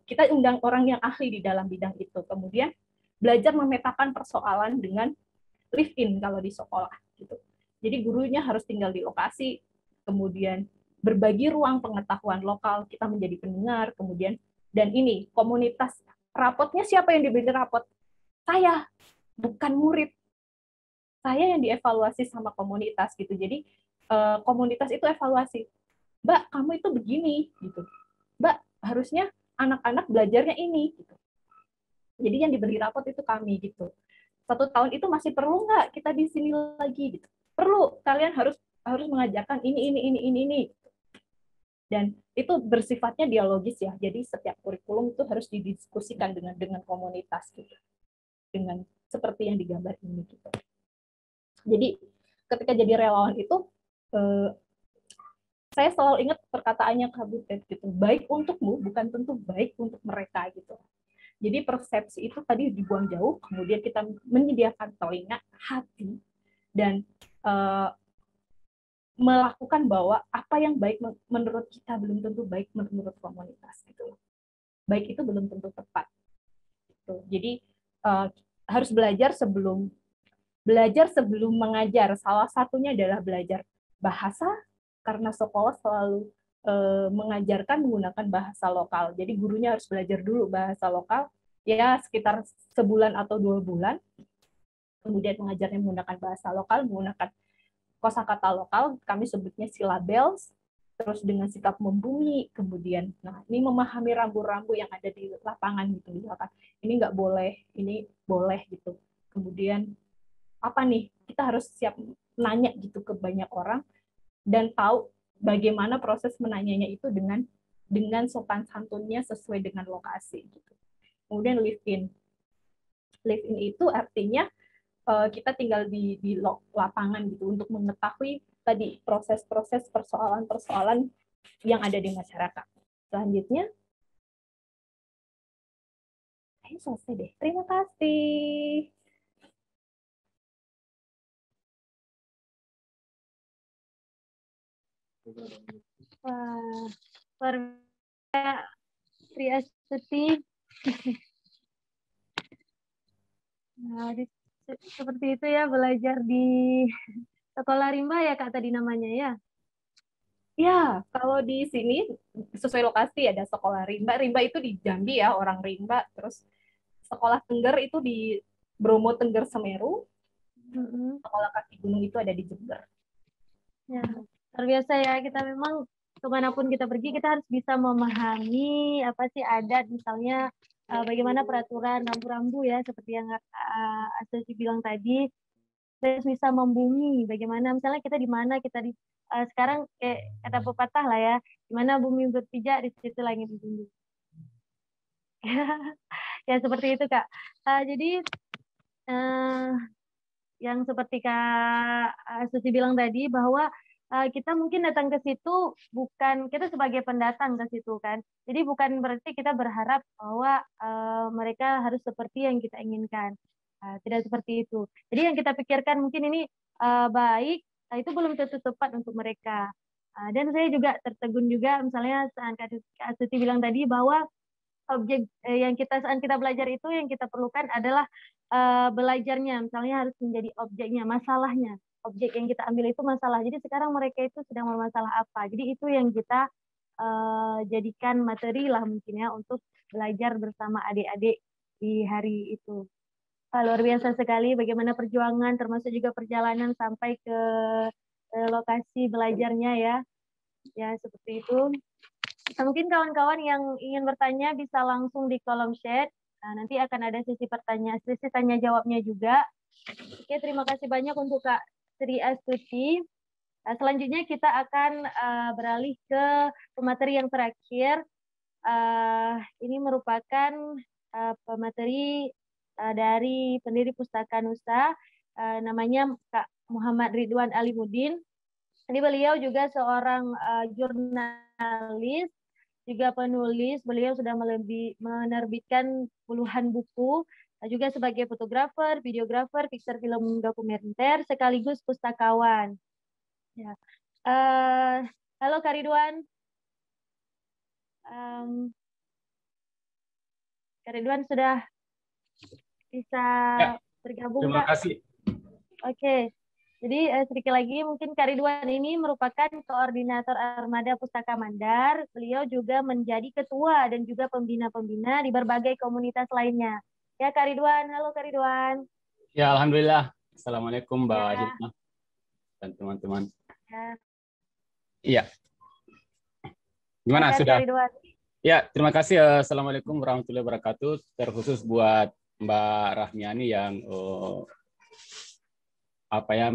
kita undang orang yang ahli di dalam bidang itu. Kemudian belajar memetakan persoalan dengan live in kalau di sekolah. Gitu. Jadi gurunya harus tinggal di lokasi, kemudian berbagi ruang pengetahuan lokal, kita menjadi pendengar, kemudian dan ini komunitas, rapotnya siapa yang diberi rapot? Saya, bukan murid. Saya yang dievaluasi sama komunitas gitu. Jadi komunitas itu evaluasi. Mbak, kamu itu begini gitu. Mbak, harusnya anak-anak belajarnya ini gitu. Jadi yang diberi rapot itu kami gitu. 1 tahun itu masih perlu nggak kita di sini lagi gitu. Perlu, kalian harus mengajarkan ini. Dan itu bersifatnya dialogis ya. Jadi setiap kurikulum itu harus didiskusikan dengan komunitas gitu. Dengan seperti yang digambar ini gitu. Jadi ketika jadi relawan itu saya selalu ingat perkataannya Kak Butet gitu. Baik untukmu bukan tentu baik untuk mereka gitu. Jadi persepsi itu tadi dibuang jauh, kemudian kita menyediakan telinga, hati, dan melakukan bahwa apa yang baik menurut kita belum tentu baik menurut komunitas gitu. Baik itu belum tentu tepat. Gitu. Jadi harus belajar sebelum mengajar. Salah satunya adalah belajar bahasa, karena sekolah selalu mengajarkan menggunakan bahasa lokal. Jadi gurunya harus belajar dulu bahasa lokal, ya sekitar sebulan atau 2 bulan. Kemudian mengajarnya menggunakan bahasa lokal, menggunakan kosakata lokal, kami sebutnya syllables, terus dengan sikap membumi, kemudian, nah ini memahami rambu-rambu yang ada di lapangan gitu, misalkan ini nggak boleh, ini boleh gitu. Kemudian apa nih, kita harus siap nanya gitu ke banyak orang dan tahu bagaimana proses menanyanya itu dengan sopan santunnya sesuai dengan lokasi gitu. Kemudian live in itu artinya kita tinggal di lapangan gitu untuk mengetahui tadi proses-proses persoalan-persoalan yang ada di masyarakat. Selanjutnya, selesai deh. Terima kasih. Wah, luar biasa, Sri Astuti. Nah, seperti itu ya, belajar di sekolah rimba ya Kak tadi namanya ya? Ya, kalau di sini sesuai lokasi ada sekolah rimba. Rimba itu di Jambi ya, orang rimba. Terus sekolah Tengger itu di Bromo Tengger Semeru. Sekolah kaki gunung itu ada di Jember. Ya, luar biasa ya, kita memang kemanapun kita pergi kita harus bisa memahami apa sih adat, misalnya bagaimana peraturan rambu-rambu ya, seperti yang Astuti bilang tadi, kita harus bisa membumi bagaimana misalnya kita di mana, kita di sekarang kayak kata pepatah lah ya, di mana bumi berpijak di situ langit bertumbuh. Ya seperti itu Kak. Jadi yang seperti Kak Susi bilang tadi, bahwa kita mungkin datang ke situ bukan kita sebagai pendatang ke situ kan, jadi bukan berarti kita berharap bahwa mereka harus seperti yang kita inginkan, tidak seperti itu. Jadi yang kita pikirkan mungkin ini baik, itu belum tentu tepat untuk mereka. Dan saya juga tertegun juga misalnya saat Kak Susi bilang tadi bahwa objek yang saat kita belajar itu yang kita perlukan adalah belajarnya, misalnya harus menjadi objeknya, masalahnya. Objek yang kita ambil itu masalah. Jadi sekarang mereka itu sedang bermasalah apa. Jadi itu yang kita jadikan materi lah mungkin ya untuk belajar bersama adik-adik di hari itu. Luar biasa sekali bagaimana perjuangan, termasuk juga perjalanan sampai ke lokasi belajarnya ya. Ya seperti itu. Mungkin kawan-kawan yang ingin bertanya bisa langsung di kolom chat. Nah, nanti akan ada sesi tanya jawabnya juga. Oke, terima kasih banyak untuk Kak Sri Astuti. Selanjutnya kita akan beralih ke pemateri yang terakhir. Ini merupakan pemateri dari pendiri Pustaka Nusa, namanya Kak Muhammad Ridwan Alimuddin. Ini beliau juga seorang jurnalis, juga penulis. Beliau sudah menerbitkan puluhan buku, juga sebagai fotografer, videografer, fixer film dokumenter, sekaligus pustakawan. Ya. Halo Kak Ridwan. Kak Ridwan sudah bisa bergabung, terima Kak? kasih. Oke. Jadi sedikit lagi, mungkin Kak Ridwan ini merupakan koordinator Armada Pustaka Mandar. Beliau juga menjadi ketua dan juga pembina-pembina di berbagai komunitas lainnya. Ya Kak Ridwan, halo Kak Ridwan. Ya, alhamdulillah. Assalamualaikum Mbak Ya. Hikmah dan teman-teman. Ya. Iya. Gimana Silakan, sudah? Kak Ridwan. Ya, terima kasih. Assalamualaikum warahmatullahi wabarakatuh. Terkhusus buat Mbak Rahmiani yang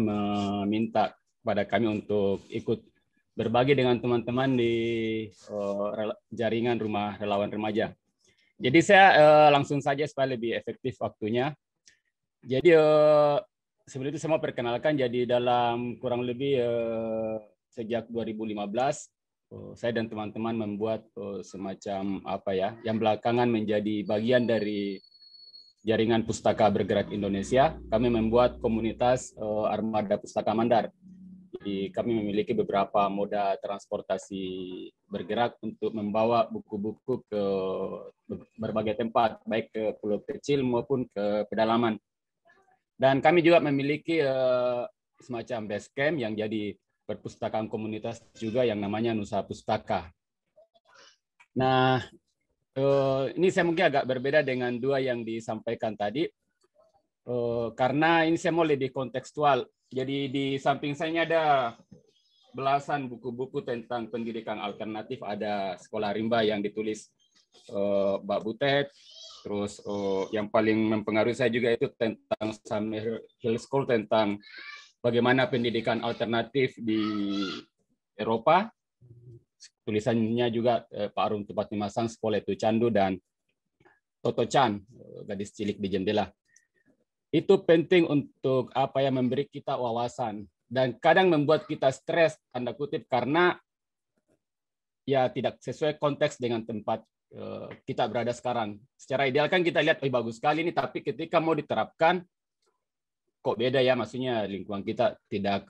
meminta kepada kami untuk ikut berbagi dengan teman-teman di jaringan Rumah Relawan Remaja. Jadi saya langsung saja supaya lebih efektif waktunya. Jadi sebelum itu saya mau perkenalkan, jadi dalam kurang lebih sejak 2015 saya dan teman-teman membuat semacam yang belakangan menjadi bagian dari Jaringan Pustaka Bergerak Indonesia. Kami membuat komunitas Armada Pustaka Mandar Jadi kami memiliki beberapa moda transportasi bergerak untuk membawa buku-buku ke berbagai tempat, baik ke pulau kecil maupun ke pedalaman. Dan kami juga memiliki semacam base camp yang jadi perpustakaan komunitas juga yang namanya Nusa Pustaka. Nah, ini saya mungkin agak berbeda dengan dua yang disampaikan tadi, karena ini saya mau lebih kontekstual. Jadi di samping saya ini ada belasan buku-buku tentang pendidikan alternatif, ada Sekolah Rimba yang ditulis Mbak Butet, terus yang paling mempengaruhi saya juga itu tentang Summer Hill School, tentang bagaimana pendidikan alternatif di Eropa. Tulisannya juga Pak Arum Tupatimasang, Sekolah Itu Candu, dan Toto Chan, Gadis Cilik di Jendela. Itu penting untuk memberi kita wawasan, dan kadang membuat kita stres tanda kutip karena ya tidak sesuai konteks dengan tempat kita berada sekarang. Secara ideal kan kita lihat bagus sekali ini, tapi ketika mau diterapkan kok beda ya, maksudnya lingkungan kita tidak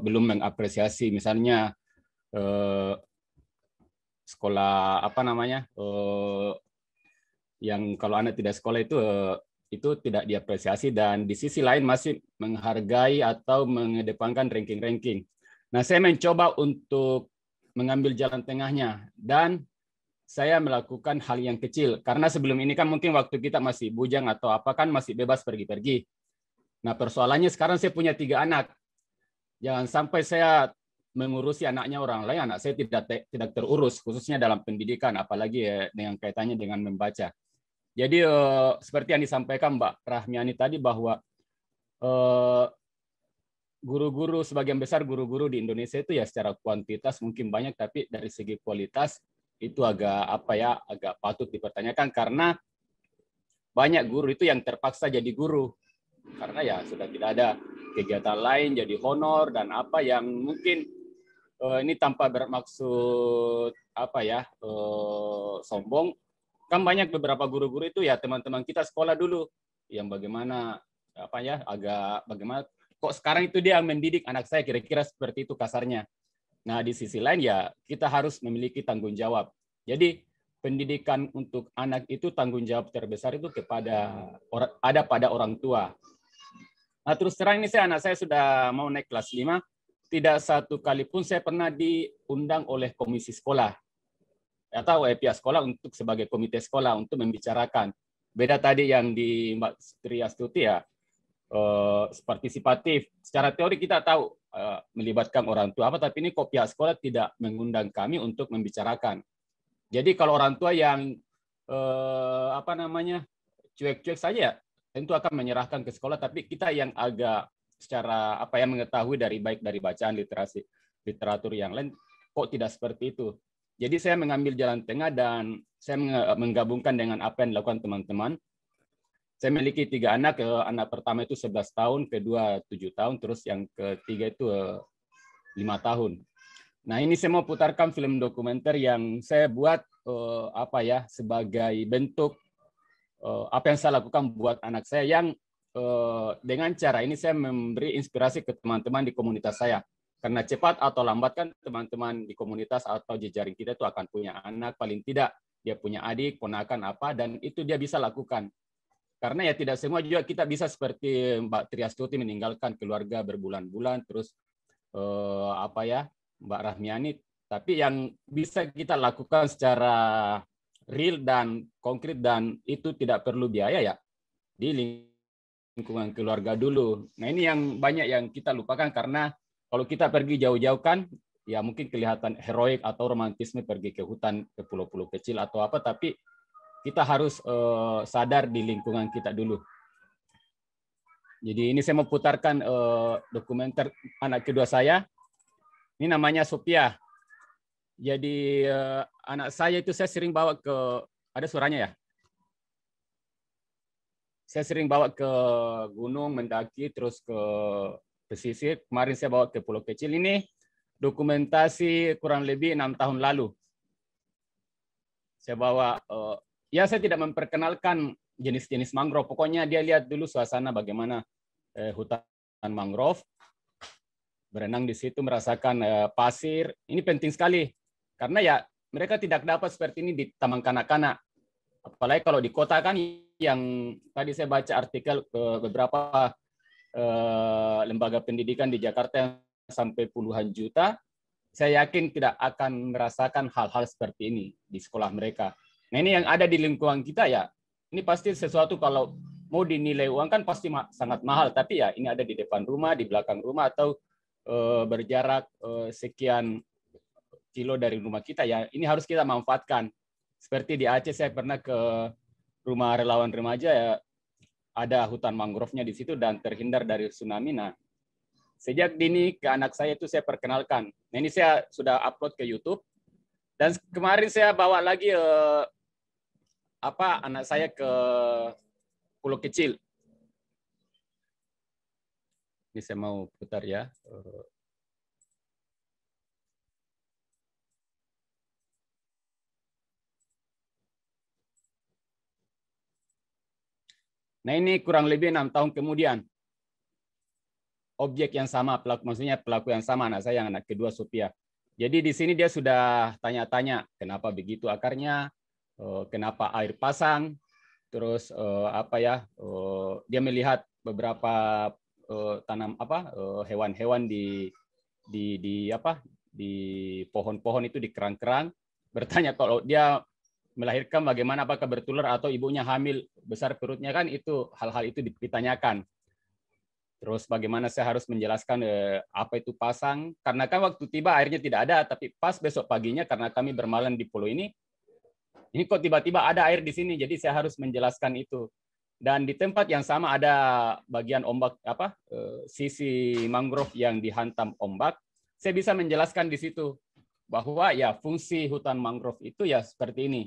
belum mengapresiasi misalnya sekolah yang kalau anak tidak sekolah itu tidak diapresiasi, dan di sisi lain masih menghargai atau mengedepankan ranking-ranking. Nah, saya mencoba untuk mengambil jalan tengahnya, dan saya melakukan hal yang kecil. Karena sebelum ini kan mungkin waktu kita masih bujang atau apa kan masih bebas pergi-pergi. Nah, persoalannya sekarang saya punya 3 anak. Jangan sampai saya mengurusi anaknya orang lain, anak saya tidak terurus, khususnya dalam pendidikan, apalagi dengan kaitannya dengan membaca. Jadi seperti yang disampaikan Mbak Rahmiani tadi, bahwa guru-guru, sebagian besar guru-guru di Indonesia itu ya secara kuantitas mungkin banyak, tapi dari segi kualitas itu agak agak patut dipertanyakan, karena banyak guru itu yang terpaksa jadi guru karena ya sudah tidak ada kegiatan lain, jadi honor dan apa yang mungkin ini tanpa bermaksud sombong. Kan banyak beberapa guru-guru itu ya teman-teman kita sekolah dulu yang bagaimana bagaimana kok sekarang itu dia mendidik anak saya, kira-kira seperti itu kasarnya. Nah, di sisi lain ya kita harus memiliki tanggung jawab. Jadi pendidikan untuk anak itu tanggung jawab terbesar itu ada pada orang tua. Nah, terus terang ini anak saya sudah mau naik kelas 5, tidak satu kali pun saya pernah diundang oleh komisi sekolah atau pihak sekolah untuk sebagai komite sekolah untuk membicarakan. Beda tadi yang di Mbak Sri Astuti ya, partisipatif. Secara teori kita tahu melibatkan orang tua tapi ini kok pihak sekolah tidak mengundang kami untuk membicarakan. Jadi kalau orang tua yang cuek-cuek saja, tentu akan menyerahkan ke sekolah, tapi kita yang agak secara mengetahui dari bacaan literatur yang lain, kok tidak seperti itu. Jadi saya mengambil jalan tengah dan saya menggabungkan dengan apa yang dilakukan teman-teman. Saya memiliki 3 anak. Anak pertama itu 11 tahun, kedua 7 tahun, terus yang ketiga itu 5 tahun. Nah, ini saya mau putarkan film dokumenter yang saya buat sebagai bentuk apa yang saya lakukan buat anak saya, yang dengan cara ini saya memberi inspirasi ke teman-teman di komunitas saya. Karena cepat atau lambat kan teman-teman di komunitas atau jejaring kita itu akan punya anak, paling tidak dia punya adik, ponakan dan itu dia bisa lakukan. Karena ya tidak semua juga kita bisa seperti Mbak Triastuti meninggalkan keluarga berbulan-bulan, terus Mbak Rahmiani, tapi yang bisa kita lakukan secara real dan konkret, dan itu tidak perlu biaya ya, di lingkungan keluarga dulu. Nah, ini yang banyak yang kita lupakan, karena kalau kita pergi jauh-jauh kan, ya mungkin kelihatan heroik atau romantisme pergi ke hutan, ke pulau-pulau kecil atau apa, tapi kita harus sadar di lingkungan kita dulu. Jadi ini saya mau putarkan dokumenter anak kedua saya. Ini namanya Sophia. Jadi anak saya itu saya sering bawa ke, ada suaranya ya? Saya sering bawa ke gunung, mendaki, terus ke pesisir. Kemarin saya bawa ke pulau kecil. Ini dokumentasi kurang lebih 6 tahun lalu. Saya bawa, saya tidak memperkenalkan jenis-jenis mangrove. Pokoknya dia lihat dulu suasana bagaimana hutan mangrove. berenang di situ, merasakan pasir. Ini penting sekali karena ya mereka tidak dapat seperti ini di taman kanak-kanak. Apalagi kalau di kota kan, yang tadi saya baca artikel beberapa lembaga pendidikan di Jakarta yang sampai puluhan juta, saya yakin tidak akan merasakan hal-hal seperti ini di sekolah mereka. Nah, ini yang ada di lingkungan kita ya, ini pasti sesuatu kalau mau dinilai uang kan pasti sangat mahal, tapi ya ini ada di depan rumah, di belakang rumah, atau berjarak sekian kilo dari rumah kita ya, ini harus kita manfaatkan. Seperti di Aceh, saya pernah ke rumah relawan remaja ya, ada hutan mangrove-nya di situ dan terhindar dari tsunami. Nah, sejak dini ke anak saya itu saya perkenalkan. Nah, ini saya sudah upload ke YouTube dan kemarin saya bawa lagi anak saya ke Pulau Kecil. Ini saya mau putar ya. Nah, ini kurang lebih 6 tahun kemudian. Objek yang sama, maksudnya pelaku yang sama, anak saya yang anak kedua, Sophia. Jadi di sini dia sudah tanya-tanya, kenapa begitu akarnya, kenapa air pasang, terus dia melihat beberapa hewan-hewan di pohon-pohon itu, di kerang-kerang, bertanya kalau dia melahirkan bagaimana, apakah bertular atau ibunya hamil besar perutnya, kan itu hal-hal itu ditanyakan. Terus bagaimana saya harus menjelaskan apa itu pasang, karena kan waktu tiba airnya tidak ada, tapi pas besok paginya karena kami bermalam di pulau ini kok tiba-tiba ada air di sini, jadi saya harus menjelaskan itu. Dan di tempat yang sama ada bagian ombak, sisi mangrove yang dihantam ombak, saya bisa menjelaskan di situ bahwa ya fungsi hutan mangrove itu ya seperti ini.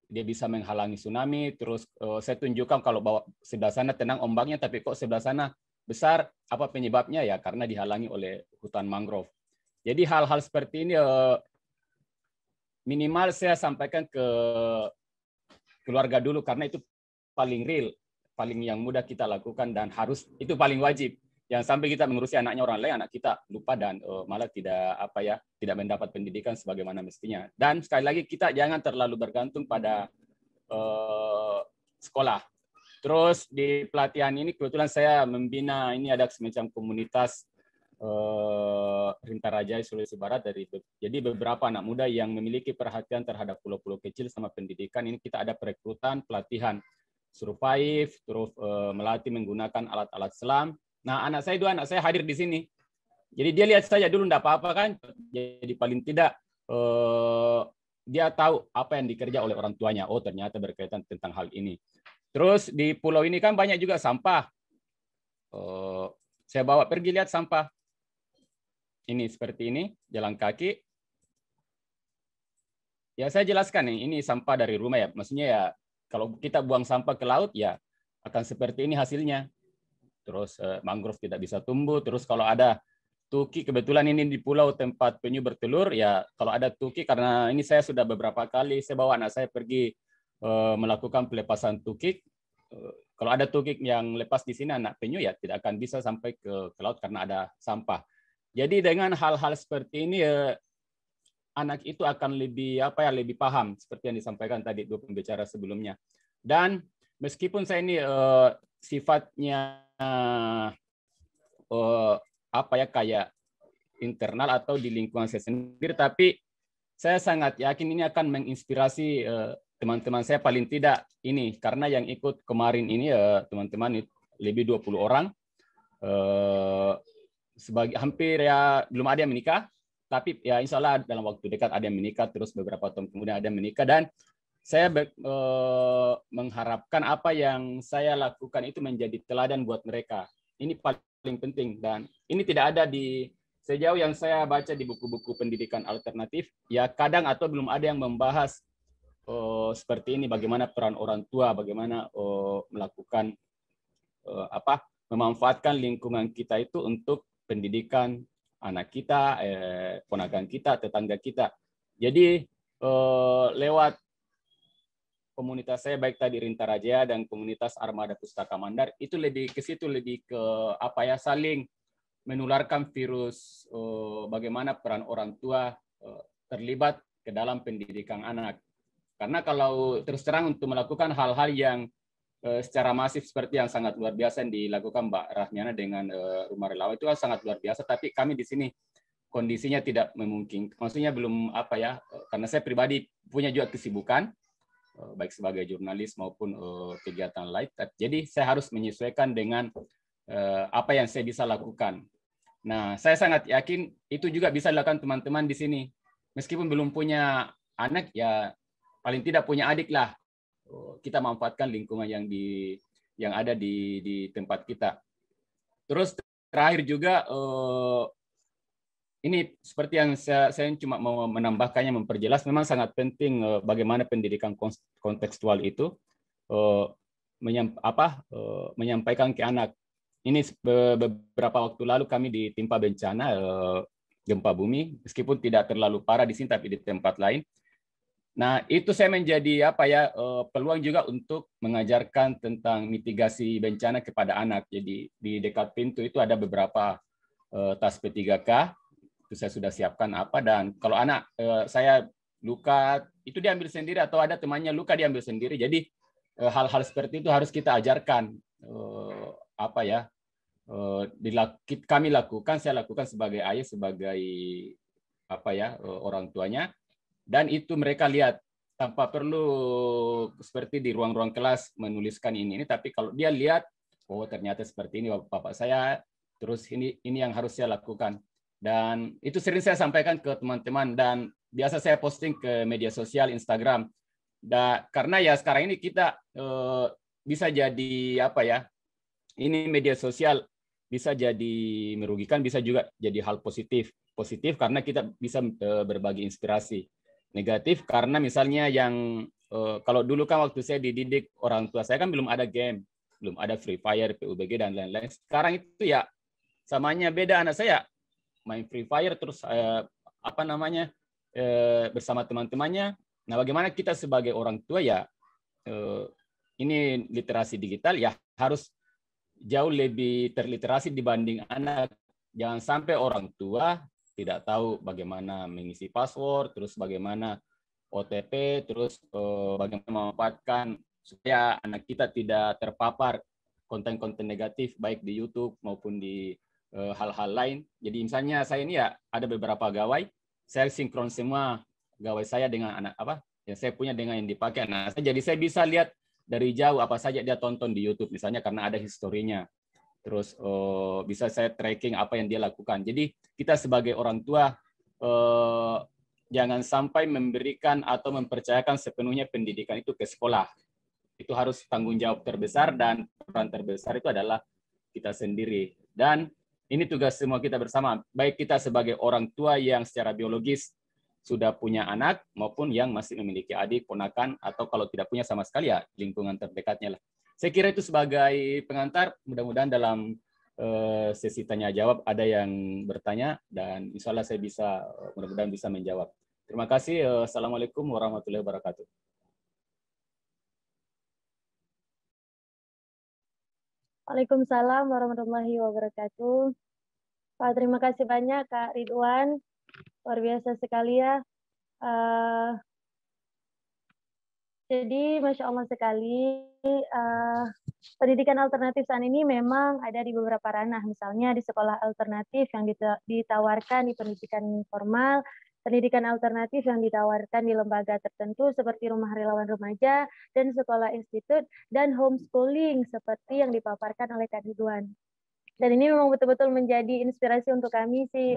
Dia bisa menghalangi tsunami, terus saya tunjukkan kalau bahwa sebelah sana tenang ombaknya, tapi kok sebelah sana besar, apa penyebabnya ya, karena dihalangi oleh hutan mangrove. Jadi hal-hal seperti ini minimal saya sampaikan ke keluarga dulu, karena itu paling real, paling yang mudah kita lakukan dan harus, itu paling wajib. Yang sampai kita mengurusi anaknya orang lain, anak kita lupa dan malah tidak mendapat pendidikan sebagaimana mestinya. Dan sekali lagi kita jangan terlalu bergantung pada sekolah. Terus di pelatihan ini kebetulan saya membina, ini ada semacam komunitas Rintaraja Sulawesi Barat, jadi beberapa anak muda yang memiliki perhatian terhadap pulau-pulau kecil sama pendidikan. Ini kita ada perekrutan, pelatihan survive, terus melatih menggunakan alat-alat selam. Nah, anak saya hadir di sini. Jadi dia lihat saya dulu enggak apa-apa kan. Jadi paling tidak dia tahu apa yang dikerja oleh orang tuanya. Oh, ternyata berkaitan tentang hal ini. Terus di pulau ini kan banyak juga sampah. Saya bawa pergi lihat sampah. Ini seperti ini, jalan kaki. Ya saya jelaskan nih, ini sampah dari rumah ya. Maksudnya ya kalau kita buang sampah ke laut ya akan seperti ini hasilnya. Terus mangrove tidak bisa tumbuh. Terus kalau ada tuki, kebetulan ini di pulau tempat penyu bertelur, ya kalau ada tuki, karena ini saya sudah beberapa kali saya bawa anak saya pergi melakukan pelepasan tukik. Kalau ada tukik yang lepas di sini, anak penyu ya tidak akan bisa sampai ke laut karena ada sampah. Jadi dengan hal-hal seperti ini anak itu akan lebih paham seperti yang disampaikan tadi dua pembicara sebelumnya. Dan meskipun saya ini sifatnya kayak internal atau di lingkungan saya sendiri, tapi saya sangat yakin ini akan menginspirasi teman-teman saya, paling tidak ini, karena yang ikut kemarin ini teman-teman lebih 20 orang, hampir ya belum ada yang menikah, tapi ya insya Allah dalam waktu dekat ada yang menikah, terus beberapa tahun kemudian ada yang menikah. Dan saya mengharapkan apa yang saya lakukan itu menjadi teladan buat mereka. Ini paling penting, dan ini tidak ada di sejauh yang saya baca di buku-buku pendidikan alternatif, ya kadang atau belum ada yang membahas seperti ini, bagaimana peran orang tua, bagaimana melakukan memanfaatkan lingkungan kita itu untuk pendidikan anak kita, ponakan kita, tetangga kita. Jadi lewat komunitas saya, baik tadi Rintaraja dan komunitas Armada Pustaka Mandar, itu lebih ke situ, lebih ke saling menularkan virus bagaimana peran orang tua terlibat ke dalam pendidikan anak. Karena kalau terus terang untuk melakukan hal-hal yang secara masif seperti yang sangat luar biasa yang dilakukan Mbak Rahmiana dengan rumah relawan itu sangat luar biasa, tapi kami di sini kondisinya tidak memungkinkan. Maksudnya belum apa ya, karena saya pribadi punya juga kesibukan baik sebagai jurnalis maupun kegiatan lain. Jadi saya harus menyesuaikan dengan apa yang saya bisa lakukan. Nah, saya sangat yakin itu juga bisa dilakukan teman-teman di sini. Meskipun belum punya anak, ya paling tidak punya adik lah. Kita manfaatkan lingkungan yang ada di tempat kita. Terus terakhir juga ini seperti yang saya cuma mau menambahkannya, memperjelas, memang sangat penting bagaimana pendidikan kontekstual itu menyampaikan ke anak. Ini beberapa waktu lalu kami ditimpa bencana gempa bumi, meskipun tidak terlalu parah di sini tapi di tempat lain. Nah, itu saya menjadi peluang juga untuk mengajarkan tentang mitigasi bencana kepada anak. Jadi di dekat pintu itu ada beberapa tas P3K, itu saya sudah siapkan dan kalau anak saya luka itu diambil sendiri atau ada temannya luka diambil sendiri. Jadi hal-hal seperti itu harus kita ajarkan. Kami lakukan, saya lakukan sebagai ayah, sebagai orang tuanya. Dan itu mereka lihat tanpa perlu seperti di ruang-ruang kelas menuliskan ini, tapi kalau dia lihat, oh ternyata seperti ini bapak saya, terus ini yang harus saya lakukan. Dan itu sering saya sampaikan ke teman-teman dan biasa saya posting ke media sosial Instagram. Karena ya sekarang ini kita bisa jadi ini media sosial bisa jadi merugikan, bisa juga jadi hal positif karena kita bisa berbagi inspirasi. Negatif karena misalnya yang kalau dulu kan waktu saya dididik orang tua saya kan belum ada game, belum ada Free Fire, PUBG dan lain-lain. Sekarang itu ya samanya beda, anak saya main Free Fire terus bersama teman-temannya. Nah, bagaimana kita sebagai orang tua ya ini literasi digital ya harus jauh lebih terliterasi dibanding anak. Jangan sampai orang tua tidak tahu bagaimana mengisi password, terus bagaimana OTP, terus bagaimana memanfaatkan supaya anak kita tidak terpapar konten-konten negatif baik di YouTube maupun di hal-hal lain. Jadi misalnya saya ini ya ada beberapa gawai, saya sinkron semua gawai saya dengan anak yang saya punya dengan yang dipakai. Nah, jadi saya bisa lihat dari jauh apa saja dia tonton di YouTube misalnya karena ada historinya. Terus bisa saya tracking apa yang dia lakukan. Jadi kita sebagai orang tua jangan sampai memberikan atau mempercayakan sepenuhnya pendidikan itu ke sekolah. Itu harus tanggung jawab terbesar dan peran terbesar itu adalah kita sendiri. Dan ini tugas semua kita bersama, baik kita sebagai orang tua yang secara biologis sudah punya anak maupun yang masih memiliki adik, ponakan, atau kalau tidak punya sama sekali ya lingkungan terdekatnya lah. Saya kira itu sebagai pengantar, mudah-mudahan dalam sesi tanya jawab ada yang bertanya dan insya Allah saya bisa mudah-mudahan bisa menjawab. Terima kasih. Assalamualaikum warahmatullahi wabarakatuh. Waalaikumsalam warahmatullahi wabarakatuh. Pak, terima kasih banyak Kak Ridwan. Luar biasa sekali ya. Jadi, Masya Allah sekali, pendidikan alternatif saat ini memang ada di beberapa ranah. Misalnya di sekolah alternatif yang ditawarkan di pendidikan formal, pendidikan alternatif yang ditawarkan di lembaga tertentu seperti rumah relawan remaja, dan sekolah institut, dan homeschooling seperti yang dipaparkan oleh Kak Ridwan. Dan ini memang betul-betul menjadi inspirasi untuk kami sih,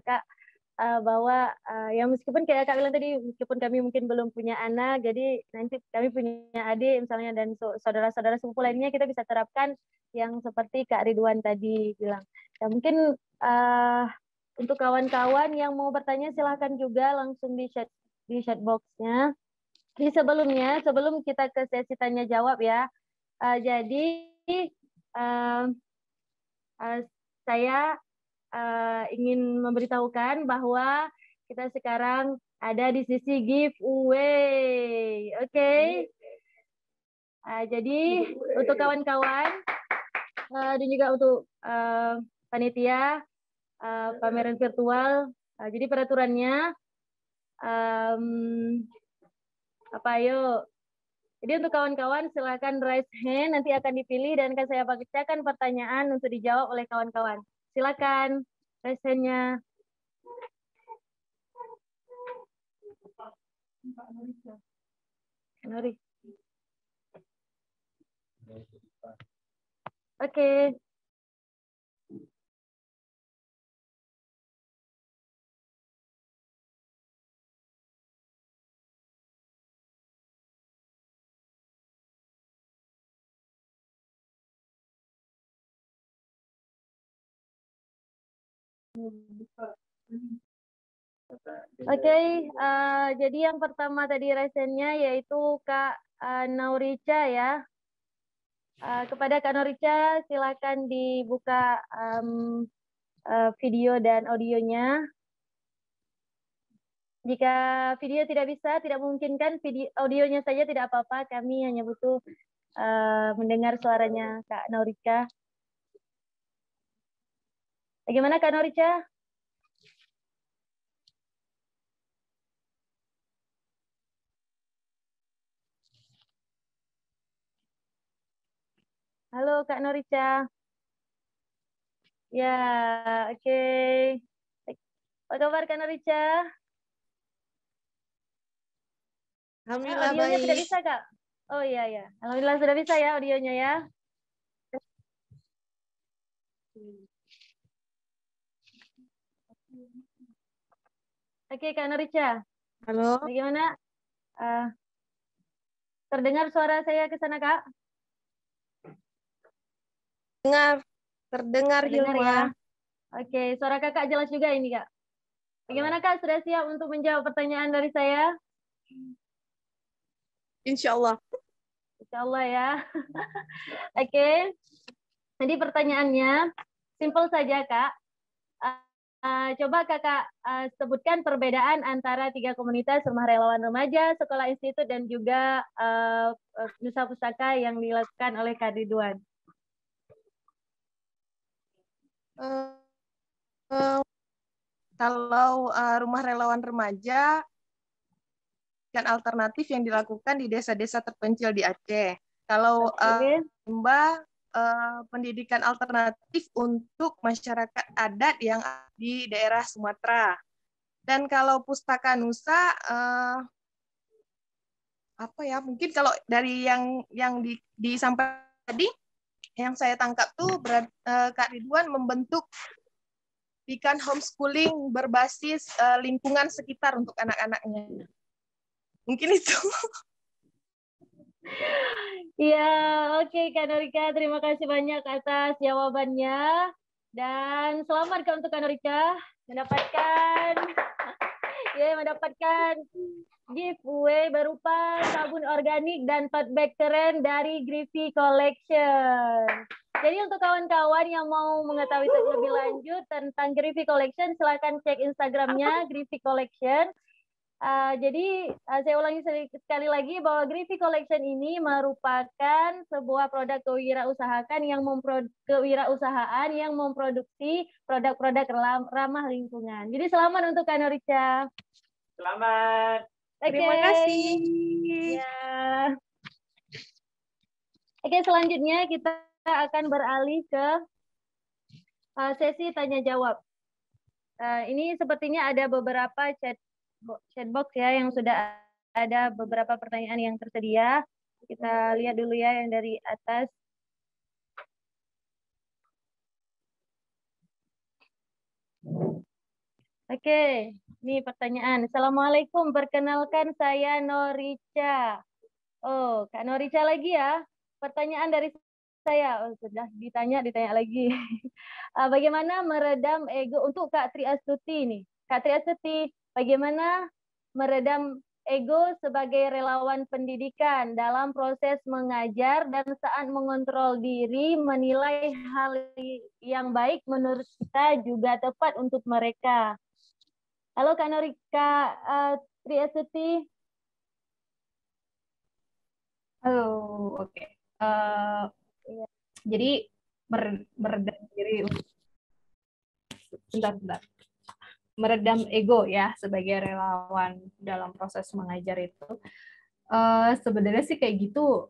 Kak, bahwa ya meskipun kayak Kak bilang tadi, meskipun kami mungkin belum punya anak, jadi nanti kami punya adik misalnya dan saudara-saudara sepupu lainnya kita bisa terapkan yang seperti Kak Ridwan tadi bilang. Ya mungkin untuk kawan-kawan yang mau bertanya silahkan juga langsung di chat box-nya. Jadi sebelum kita ke sesi tanya jawab ya. Jadi saya ingin memberitahukan bahwa kita sekarang ada di sisi giveaway. Oke. Jadi untuk kawan-kawan dan juga untuk panitia pameran virtual. Jadi peraturannya apa ayo? Jadi untuk kawan-kawan silakan raise hand, nanti akan dipilih dan akan saya bacakan pertanyaan untuk dijawab oleh kawan-kawan. Silakan raise hand-nya. Nuri. Oke. Oke, jadi yang pertama tadi resennya yaitu Kak Naurica ya. Kepada Kak Naurica silakan dibuka video dan audionya. Jika video tidak bisa, tidak memungkinkan, video audionya saja tidak apa-apa. Kami hanya butuh mendengar suaranya Kak Naurica. Bagaimana Kak Naurica? Halo Kak Naurica. Ya, oke. Apa kabar Kak Naurica? Alhamdulillah audionya baik. tidak bisa Kak? Oh iya ya. Alhamdulillah sudah bisa ya audionya ya. Oke Kak Naurica. Halo. Bagaimana? Terdengar suara saya ke sana Kak? Terdengar Terdengar Hilma. ya. Oke, suara Kakak jelas juga ini Kak. Bagaimana Kak? Sudah siap untuk menjawab pertanyaan dari saya? Insya Allah. Insya Allah ya. Oke. Jadi pertanyaannya simpel saja Kak. Coba Kakak sebutkan perbedaan antara 3 komunitas rumah relawan remaja, sekolah institut, dan juga Nusa Pusaka yang dilakukan oleh Kak Ridwan. Kalau rumah relawan remaja kan alternatif yang dilakukan di desa-desa terpencil di Aceh. Kalau Mbak pendidikan alternatif untuk masyarakat adat yang di daerah Sumatera. Dan kalau Pustaka Nusa apa ya? Mungkin kalau dari yang disampaikan tadi yang saya tangkap tuh Kak Ridwan membentuk pendidikan homeschooling berbasis lingkungan sekitar untuk anak-anaknya. Mungkin itu. Ya, oke Kak Norika, terima kasih banyak atas jawabannya. Dan selamat Kak untuk Kak Norika mendapatkan giveaway berupa sabun organik dan tote bag keren dari Griffy Collection. Jadi untuk kawan-kawan yang mau mengetahui lebih lanjut tentang Griffy Collection, silakan cek Instagramnya Griffy Collection. Jadi saya ulangi sekali lagi bahwa Griffy Collection ini merupakan sebuah produk kewirausahaan yang memproduksi produk-produk ramah lingkungan. Jadi selamat untuk Kak Norica. Selamat. Terima kasih. Ya. Oke, selanjutnya kita akan beralih ke sesi tanya jawab. Ini sepertinya ada beberapa chatbox ya yang sudah ada beberapa pertanyaan yang tersedia. Kita lihat dulu ya yang dari atas. Oke, ini pertanyaan. Assalamualaikum, perkenalkan saya Norica. Oh, Kak Norica lagi ya. Pertanyaan dari saya. Oh, sudah ditanya lagi. Bagaimana meredam ego untuk Kak Tri Astuti ini? Kak Tri Astuti, bagaimana meredam ego sebagai relawan pendidikan dalam proses mengajar dan saat mengontrol diri, menilai hal yang baik menurut kita juga tepat untuk mereka. Halo Kak Norika Tri Astuti. Halo, oke. Jadi meredam diri bentar. Meredam ego ya sebagai relawan dalam proses mengajar itu. Sebenarnya sih kayak gitu.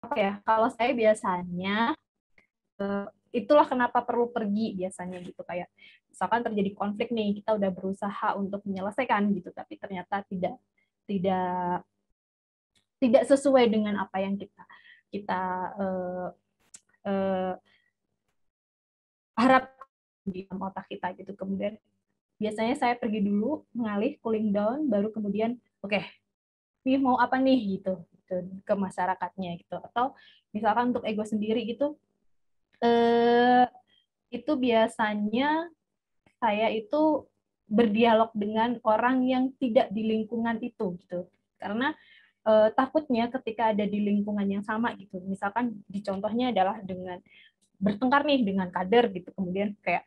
Apa ya? Kalau saya biasanya itulah kenapa perlu pergi biasanya gitu, kayak misalkan terjadi konflik nih, kita udah berusaha untuk menyelesaikan gitu, tapi ternyata tidak sesuai dengan apa yang kita harap di dalam otak kita gitu. Kemudian biasanya saya pergi dulu, mengalih, cooling down, baru kemudian oke, ini mau apa nih gitu ke masyarakatnya gitu. Atau misalkan untuk ego sendiri gitu, itu biasanya saya itu berdialog dengan orang yang tidak di lingkungan itu gitu. Karena takutnya ketika ada di lingkungan yang sama gitu, misalkan di contohnya adalah dengan bertengkar nih dengan kader gitu, kemudian kayak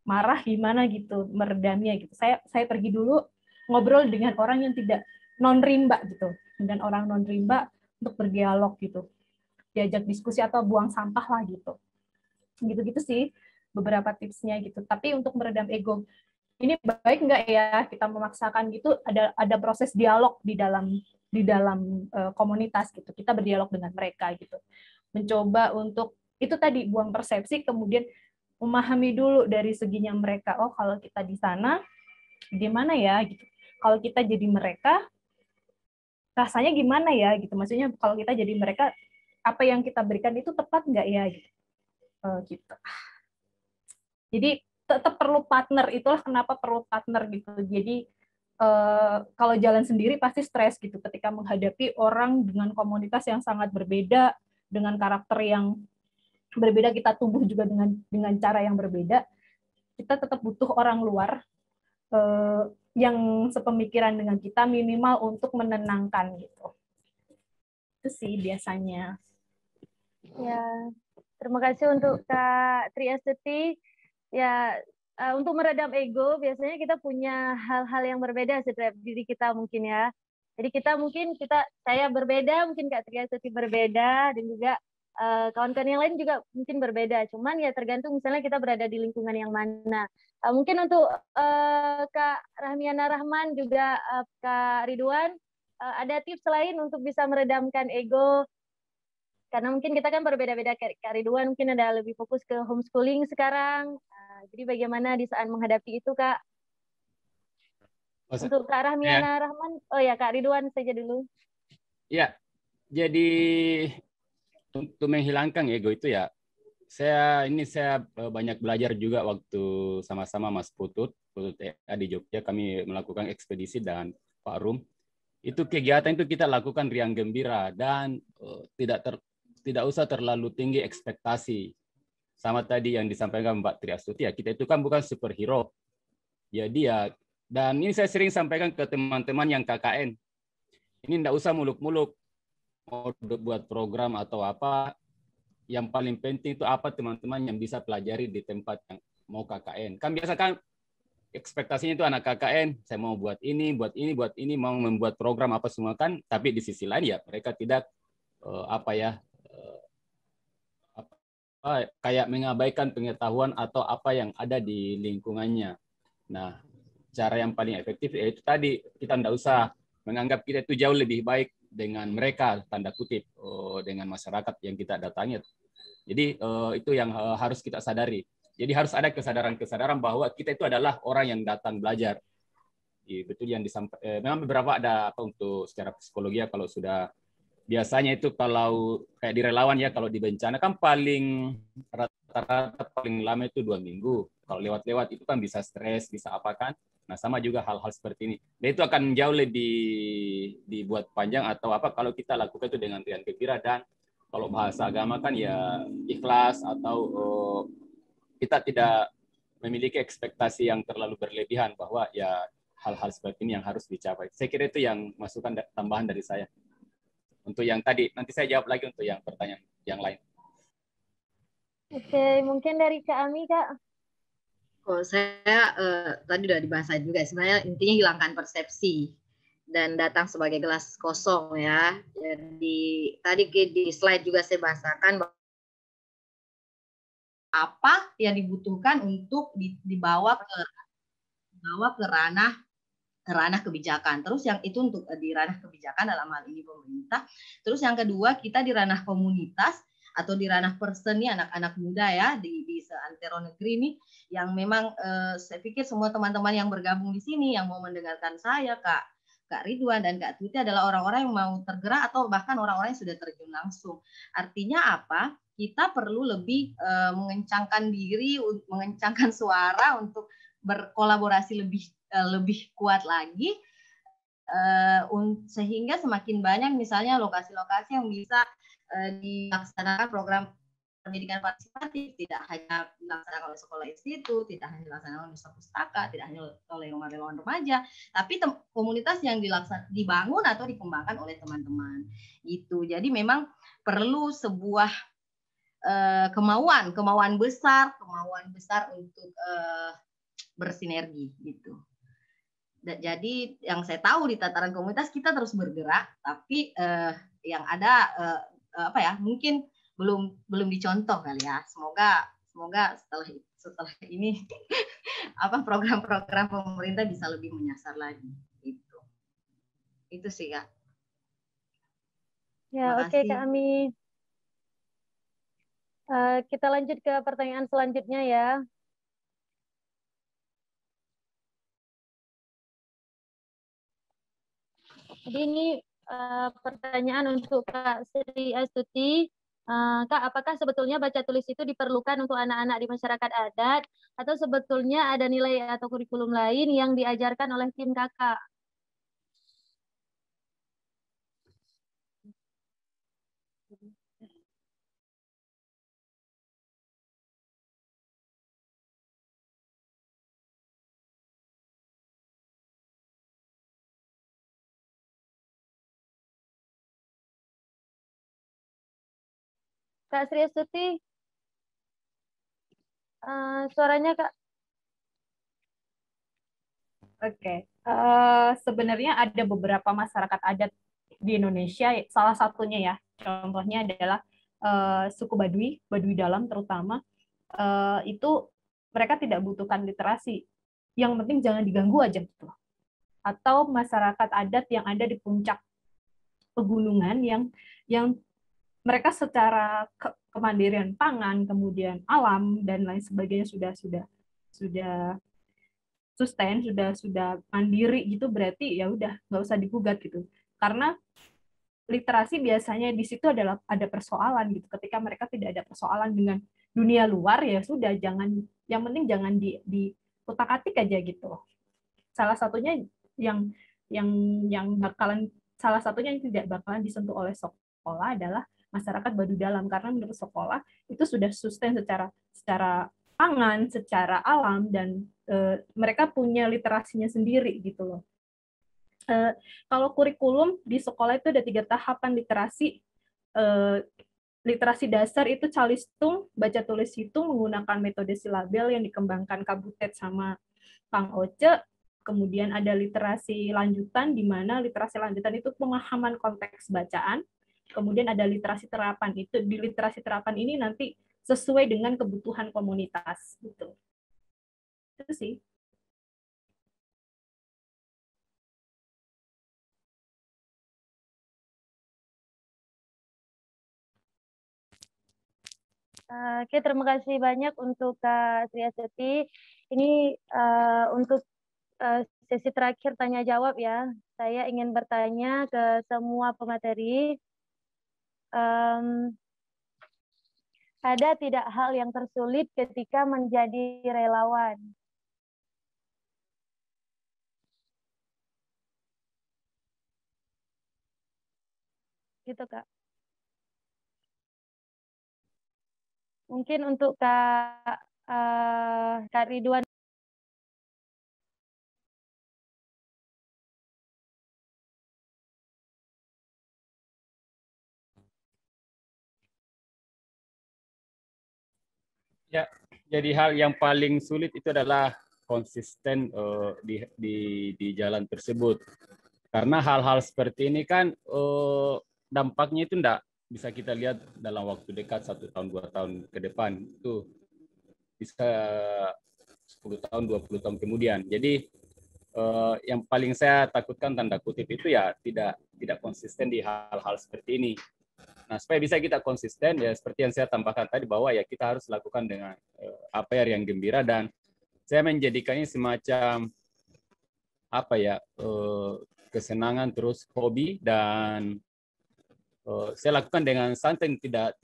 marah gimana gitu meredamnya gitu. Saya pergi dulu ngobrol dengan orang yang tidak non rimba gitu, dan orang non rimba untuk berdialog gitu, diajak diskusi atau buang sampah lah gitu. Gitu-gitu sih beberapa tipsnya gitu. Tapi untuk meredam ego ini baik nggak ya kita memaksakan gitu, ada proses dialog di dalam komunitas gitu, kita berdialog dengan mereka gitu, mencoba untuk itu tadi buang persepsi, kemudian memahami dulu dari seginya mereka, oh kalau kita di sana gimana ya gitu, kalau kita jadi mereka rasanya gimana ya gitu, maksudnya kalau kita jadi mereka apa yang kita berikan itu tepat nggak ya gitu. Gitu. Jadi tetap perlu partner, itulah kenapa perlu partner gitu. Jadi kalau jalan sendiri pasti stres gitu ketika menghadapi orang dengan komunitas yang sangat berbeda, dengan karakter yang berbeda, kita tumbuh juga dengan cara yang berbeda. Kita tetap butuh orang luar yang sepemikiran dengan kita minimal untuk menenangkan gitu. Itu sih biasanya. Ya, terima kasih untuk Kak Tri Astuti. Ya, untuk meredam ego biasanya kita punya hal-hal yang berbeda setiap diri kita mungkin ya. Jadi saya berbeda, mungkin Kak Tri Astuti berbeda, dan juga kawan-kawan yang lain juga mungkin berbeda. Cuman ya tergantung misalnya kita berada di lingkungan yang mana. Mungkin untuk Kak Rahmiana Rahman juga Kak Ridwan, ada tips lain untuk bisa meredamkan ego? Karena mungkin kita kan berbeda-beda, Kak Ridwan mungkin ada lebih fokus ke homeschooling sekarang. Jadi bagaimana di saat menghadapi itu, Kak? Untuk Kak Rahmiana Rahman, oh ya Kak Ridwan saja dulu. Ya, jadi untuk menghilangkan ego itu ya, saya banyak belajar juga waktu sama-sama Mas Putut di Jogja, kami melakukan ekspedisi dan Pak Rum. Itu kegiatan itu kita lakukan riang gembira dan tidak usah terlalu tinggi ekspektasi. Sama tadi yang disampaikan Mbak Tri Astuti ya, kita itu kan bukan superhero. Jadi ya, dan ini saya sering sampaikan ke teman-teman yang KKN. Ini tidak usah muluk-muluk mau buat program atau apa. Yang paling penting itu apa teman-teman yang bisa pelajari di tempat yang mau KKN. Kan biasa kan ekspektasinya itu anak KKN, saya mau buat ini, mau membuat program apa semua kan, tapi di sisi lain ya mereka tidak kayak mengabaikan pengetahuan atau apa yang ada di lingkungannya. Nah, cara yang paling efektif yaitu tadi, kita tidak usah menganggap kita itu jauh lebih baik dengan mereka, tanda kutip, dengan masyarakat yang kita datangi. Jadi itu yang harus kita sadari. Jadi harus ada kesadaran bahwa kita itu adalah orang yang datang belajar. Betul yang disampaikan. Memang beberapa ada untuk secara psikologi ya, kalau sudah biasanya itu kalau kayak di relawan ya, kalau di bencana kan paling rata-rata paling lama itu 2 minggu. Kalau lewat-lewat itu kan bisa stres, bisa apa kan. Nah sama juga hal-hal seperti ini. Dan itu akan jauh lebih dibuat panjang atau apa kalau kita lakukan itu dengan riang gembira, dan kalau bahasa agama kan ya ikhlas, atau kita tidak memiliki ekspektasi yang terlalu berlebihan bahwa ya hal-hal seperti ini yang harus dicapai. Saya kira itu yang masukan tambahan dari saya. Untuk yang tadi, nanti saya jawab lagi untuk yang pertanyaan yang lain. Oke, mungkin dari Kak Ami, Kak. Saya tadi udah dibahas juga, sebenarnya intinya hilangkan persepsi dan datang sebagai gelas kosong ya. Jadi tadi di slide juga saya bahasakan apa yang dibutuhkan untuk dibawa ke ranah kebijakan. Terus yang itu untuk di ranah kebijakan dalam hal ini pemerintah. Terus yang kedua kita di ranah komunitas atau di ranah person nih, anak-anak muda ya di seantero negeri ini yang memang saya pikir semua teman-teman yang bergabung di sini yang mau mendengarkan saya, Kak Ridwan dan Kak Tuti adalah orang-orang yang mau tergerak atau bahkan orang-orang yang sudah terjun langsung. Artinya apa? Kita perlu lebih mengencangkan diri, mengencangkan suara untuk berkolaborasi lebih kuat lagi, sehingga semakin banyak misalnya lokasi-lokasi yang bisa dilaksanakan program pendidikan partisipatif, tidak hanya dilaksanakan oleh sekolah institut, tidak hanya dilaksanakan oleh pustaka, tidak hanya oleh relawan remaja, tapi komunitas yang dibangun atau dikembangkan oleh teman-teman. Gitu. Jadi memang perlu sebuah kemauan besar untuk bersinergi gitu. Jadi yang saya tahu di tataran komunitas kita terus bergerak, tapi yang ada mungkin belum dicontoh kali ya. Semoga setelah ini program-program pemerintah bisa lebih menyasar lagi. Itu sih Kak. Ya, oke Kak Ami. Kita lanjut ke pertanyaan selanjutnya ya. Jadi ini pertanyaan untuk Kak Sri Astuti. Kak, apakah sebetulnya baca tulis itu diperlukan untuk anak-anak di masyarakat adat atau sebetulnya ada nilai atau kurikulum lain yang diajarkan oleh tim Kakak? Kak Sri Astuti, suaranya Kak. Oke, sebenarnya ada beberapa masyarakat adat di Indonesia, salah satunya ya, contohnya adalah suku Baduy Dalam terutama, itu mereka tidak butuhkan literasi, yang penting jangan diganggu aja gitu. Atau masyarakat adat yang ada di puncak pegunungan yang mereka secara kemandirian pangan, kemudian alam dan lain sebagainya sudah sustain, sudah mandiri gitu, berarti ya udah nggak usah digugat gitu. Karena literasi biasanya di situ adalah ada persoalan gitu. Ketika mereka tidak ada persoalan dengan dunia luar, ya sudah, yang penting jangan diutak-atik aja gitu. Salah satunya yang tidak bakalan disentuh oleh sekolah adalah masyarakat Baduy Dalam, karena menurut sekolah itu sudah sustain secara pangan, secara alam, dan mereka punya literasinya sendiri gitu loh. Kalau kurikulum di sekolah itu ada 3 tahapan literasi. Literasi dasar itu calistung, baca tulis hitung menggunakan metode silabel yang dikembangkan Kak Butet sama Kang Oce. Kemudian ada literasi lanjutan, di mana literasi lanjutan itu pemahaman konteks bacaan. Kemudian ada literasi terapan. Itu di literasi terapan ini nanti sesuai dengan kebutuhan komunitas gitu. Itu sih. Oke, terima kasih banyak untuk Kak Sri Astuti. Ini untuk sesi terakhir tanya jawab ya. Saya ingin bertanya ke semua pemateri. Ada tidak hal yang tersulit ketika menjadi relawan? Gitu Kak. Mungkin untuk Kak Ridwan. Ya, jadi hal yang paling sulit itu adalah konsisten di jalan tersebut. Karena hal-hal seperti ini kan dampaknya itu enggak bisa kita lihat dalam waktu dekat 1 tahun 2 tahun ke depan. Itu bisa 10 tahun, 20 tahun kemudian. Jadi yang paling saya takutkan tanda kutip itu ya tidak konsisten di hal-hal seperti ini. Nah, supaya bisa kita konsisten ya seperti yang saya tambahkan tadi bahwa ya kita harus lakukan dengan apa ya yang gembira, dan saya menjadikannya semacam apa ya kesenangan terus hobi, dan saya lakukan dengan santai, tidak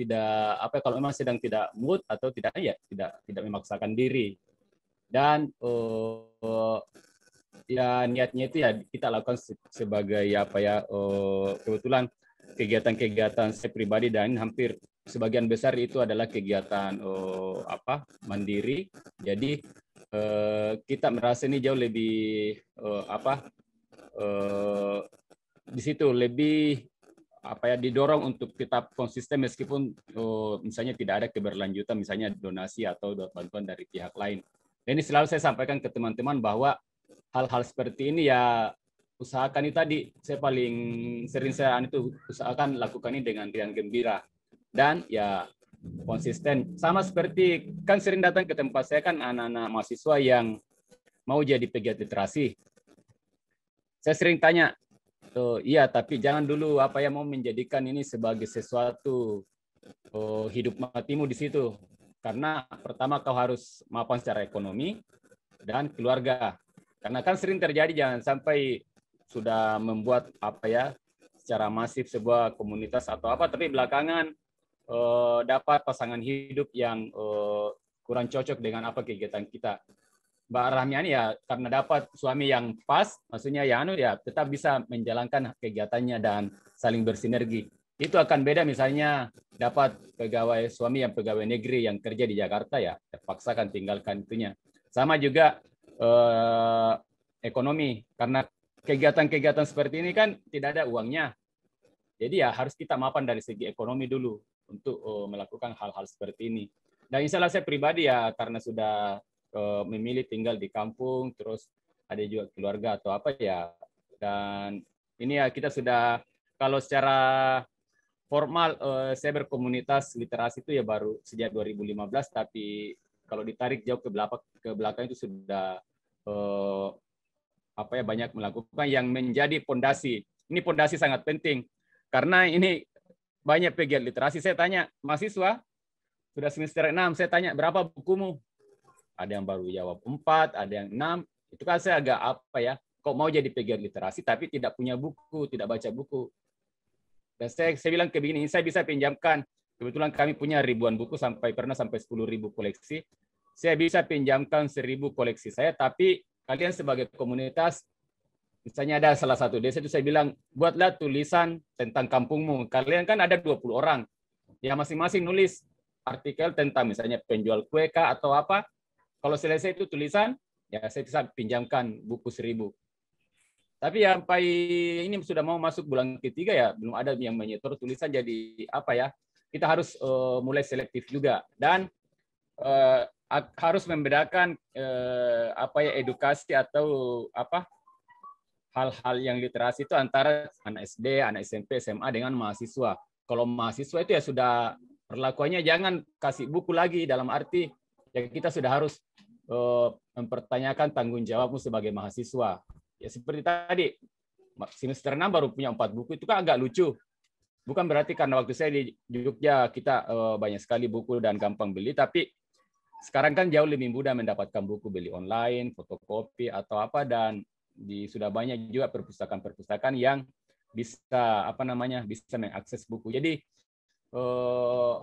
apa kalau memang sedang tidak mood atau tidak ya tidak memaksakan diri. Dan ya niatnya itu ya kita lakukan sebagai apa ya kebetulan kegiatan-kegiatan saya pribadi, dan hampir sebagian besar itu adalah kegiatan apa mandiri. Jadi kita merasa ini jauh lebih apa di situ lebih apa ya didorong untuk tetap konsisten meskipun misalnya tidak ada keberlanjutan, misalnya donasi atau bantuan dari pihak lain. Dan ini selalu saya sampaikan ke teman-teman bahwa hal-hal seperti ini ya usahakan itu tadi, saya paling sering saya itu usahakan lakukan ini dengan riang gembira dan ya konsisten. Sama seperti kan sering datang ke tempat saya kan anak-anak mahasiswa yang mau jadi pegiat literasi. Saya sering tanya, iya tapi jangan dulu apa ya mau menjadikan ini sebagai sesuatu hidup matimu di situ. Karena pertama kau harus mapan secara ekonomi dan keluarga. Karena kan sering terjadi jangan sampai sudah membuat apa ya secara masif sebuah komunitas atau apa, tapi belakangan dapat pasangan hidup yang kurang cocok dengan apa kegiatan kita. Mbak Rahmiani ya karena dapat suami yang pas, maksudnya ya tetap bisa menjalankan kegiatannya dan saling bersinergi. Itu akan beda misalnya dapat pegawai suami yang pegawai negeri yang kerja di Jakarta ya terpaksa kan tinggalkan itunya. Sama juga ekonomi, karena kegiatan-kegiatan seperti ini kan tidak ada uangnya. Jadi ya harus kita mapan dari segi ekonomi dulu untuk melakukan hal-hal seperti ini. Dan insya Allah saya pribadi ya karena sudah memilih tinggal di kampung, terus ada juga keluarga atau apa ya. Dan ini ya kita sudah, kalau secara formal saya berkomunitas literasi itu ya baru sejak 2015, tapi kalau ditarik jauh ke belakang itu sudah apa ya banyak melakukan yang menjadi pondasi. Ini pondasi sangat penting karena ini banyak pegiat literasi. Saya tanya mahasiswa sudah semester 6, saya tanya berapa bukumu? Ada yang baru jawab 4, ada yang 6. Itu kan saya agak apa ya, kok mau jadi pegiat literasi tapi tidak punya buku, tidak baca buku. Dan saya bilang ke begini, saya bisa pinjamkan. Kebetulan kami punya ribuan buku, pernah sampai 10.000 koleksi. Saya bisa pinjamkan 1.000 koleksi saya, tapi kalian sebagai komunitas, misalnya ada salah satu desa itu saya bilang, buatlah tulisan tentang kampungmu. Kalian kan ada 20 orang, ya masing-masing nulis artikel tentang misalnya penjual kue kah atau apa. Kalau selesai itu tulisan, ya saya bisa pinjamkan buku 1.000. Tapi ya sampai ini sudah mau masuk bulan ketiga ya belum ada yang menyetor tulisan, jadi apa ya kita harus mulai selektif juga dan harus membedakan apa ya edukasi atau apa hal-hal yang literasi itu antara anak SD, anak SMP, SMA dengan mahasiswa. Kalau mahasiswa itu ya sudah perlakuannya jangan kasih buku lagi, dalam arti ya kita sudah harus mempertanyakan tanggung jawabmu sebagai mahasiswa. Ya seperti tadi, semester 6 baru punya 4 buku, itu kan agak lucu. Bukan berarti karena waktu saya di Jogja kita banyak sekali buku dan gampang beli, tapi sekarang kan jauh lebih mudah mendapatkan buku, beli online, fotokopi atau apa, dan sudah banyak juga perpustakaan-perpustakaan yang bisa apa namanya bisa mengakses buku. Jadi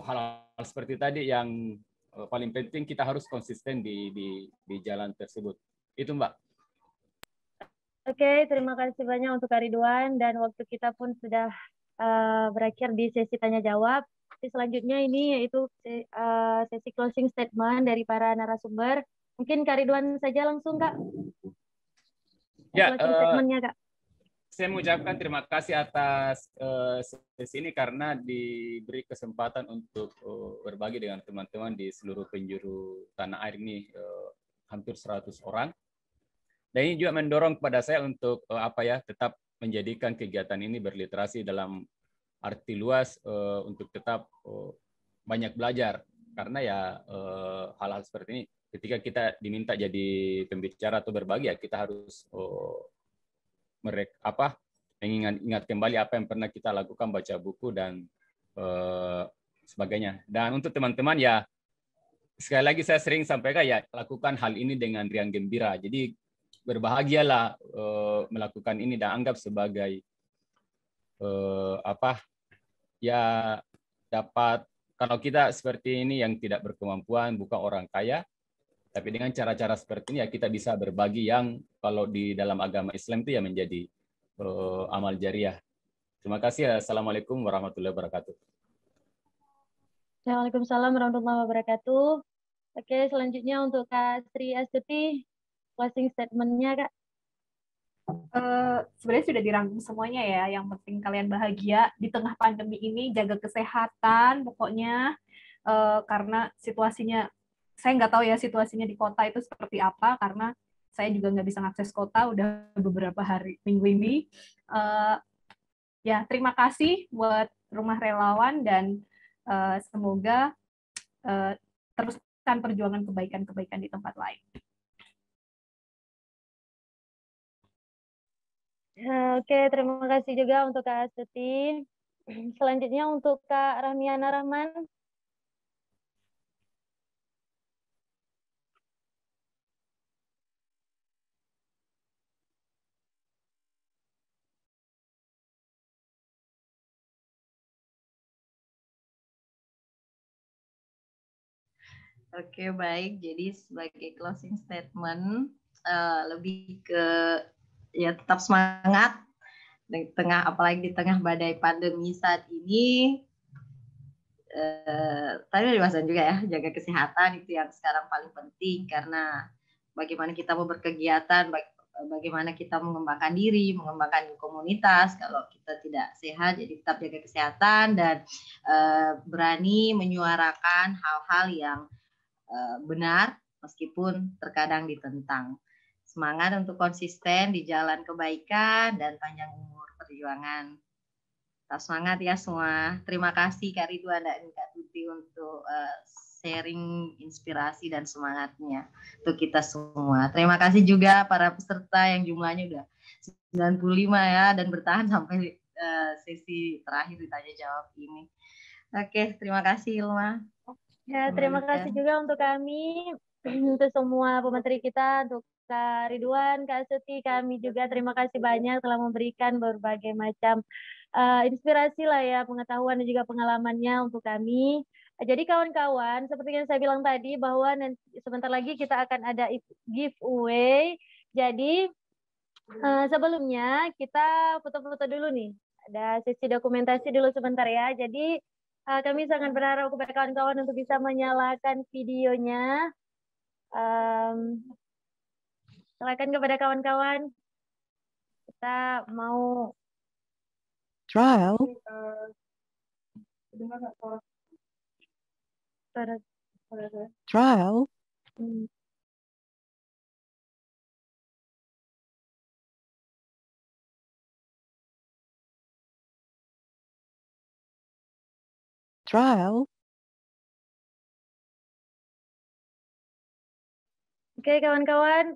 hal-hal seperti tadi yang paling penting kita harus konsisten di jalan tersebut. Itu Mbak. Oke, terima kasih banyak untuk Kak Ridwan, dan waktu kita pun sudah berakhir di sesi tanya jawab. Selanjutnya ini yaitu sesi closing statement dari para narasumber. Mungkin Kak Ridwan saja langsung Kak. Ya, closing statement-nya Kak. Saya mengucapkan terima kasih atas sesi ini karena diberi kesempatan untuk berbagi dengan teman-teman di seluruh penjuru tanah air ini, hampir 100 orang. Dan ini juga mendorong kepada saya untuk apa ya tetap menjadikan kegiatan ini berliterasi dalam arti luas, untuk tetap banyak belajar. karena ya hal-hal seperti ini ketika kita diminta jadi pembicara atau berbagi ya kita harus mengingat kembali apa yang pernah kita lakukan, baca buku dan sebagainya. Dan untuk teman-teman ya sekali lagi saya sering sampaikan ya lakukan hal ini dengan riang gembira. Jadi berbahagialah melakukan ini dan anggap sebagai ya dapat, kalau kita seperti ini yang tidak berkemampuan, bukan orang kaya, tapi dengan cara-cara seperti ini ya kita bisa berbagi yang kalau di dalam agama Islam itu ya menjadi amal jariah. Terima kasih. Assalamualaikum warahmatullahi wabarakatuh. Waalaikumsalam warahmatullahi wabarakatuh. Oke, selanjutnya untuk Kak Sri Astuti, closing statement-nya, Kak. Sebenarnya sudah dirangkum semuanya ya. Yang penting kalian bahagia di tengah pandemi ini, jaga kesehatan pokoknya. Karena situasinya, saya nggak tahu ya situasinya di kota itu seperti apa, karena saya juga nggak bisa mengakses kota udah beberapa minggu ini. Ya, terima kasih buat Rumah Relawan dan semoga teruskan perjuangan kebaikan-kebaikan di tempat lain. Oke, terima kasih juga untuk Kak Astuti. Selanjutnya untuk Kak Rahmiana Rahman. Oke, baik. Jadi sebagai closing statement, lebih ke ya tetap semangat di tengah, apalagi di tengah badai pandemi saat ini. Tadi udah dibahasan juga ya, jaga kesehatan itu yang sekarang paling penting, karena bagaimana kita mau berkegiatan, bagaimana kita mengembangkan diri, mengembangkan komunitas, kalau kita tidak sehat, jadi tetap jaga kesehatan dan berani menyuarakan hal-hal yang benar meskipun terkadang ditentang. Semangat untuk konsisten di jalan kebaikan dan panjang umur perjuangan. Tetap semangat ya semua. Terima kasih Kak Ridwan dan Kak Tuti untuk sharing inspirasi dan semangatnya untuk kita semua. Terima kasih juga para peserta yang jumlahnya udah 95 ya dan bertahan sampai sesi terakhir ditanya jawab ini. Oke, terima kasih Ilma. Ya, terima kasih juga untuk kami, untuk semua pemateri kita, untuk Kak Ridwan, Kak Astuti, kami juga terima kasih banyak telah memberikan berbagai macam inspirasi lah ya, pengetahuan dan juga pengalamannya untuk kami. Jadi kawan-kawan, seperti yang saya bilang tadi bahwa nanti, sebentar lagi kita akan ada giveaway. Jadi sebelumnya kita foto-foto dulu nih. Ada sesi dokumentasi dulu sebentar ya. Jadi kami sangat berharap kepada kawan-kawan untuk bisa menyalakan videonya. Silakan kepada kawan-kawan. Kita mau trial. Trial. Trial. Oke, kawan-kawan.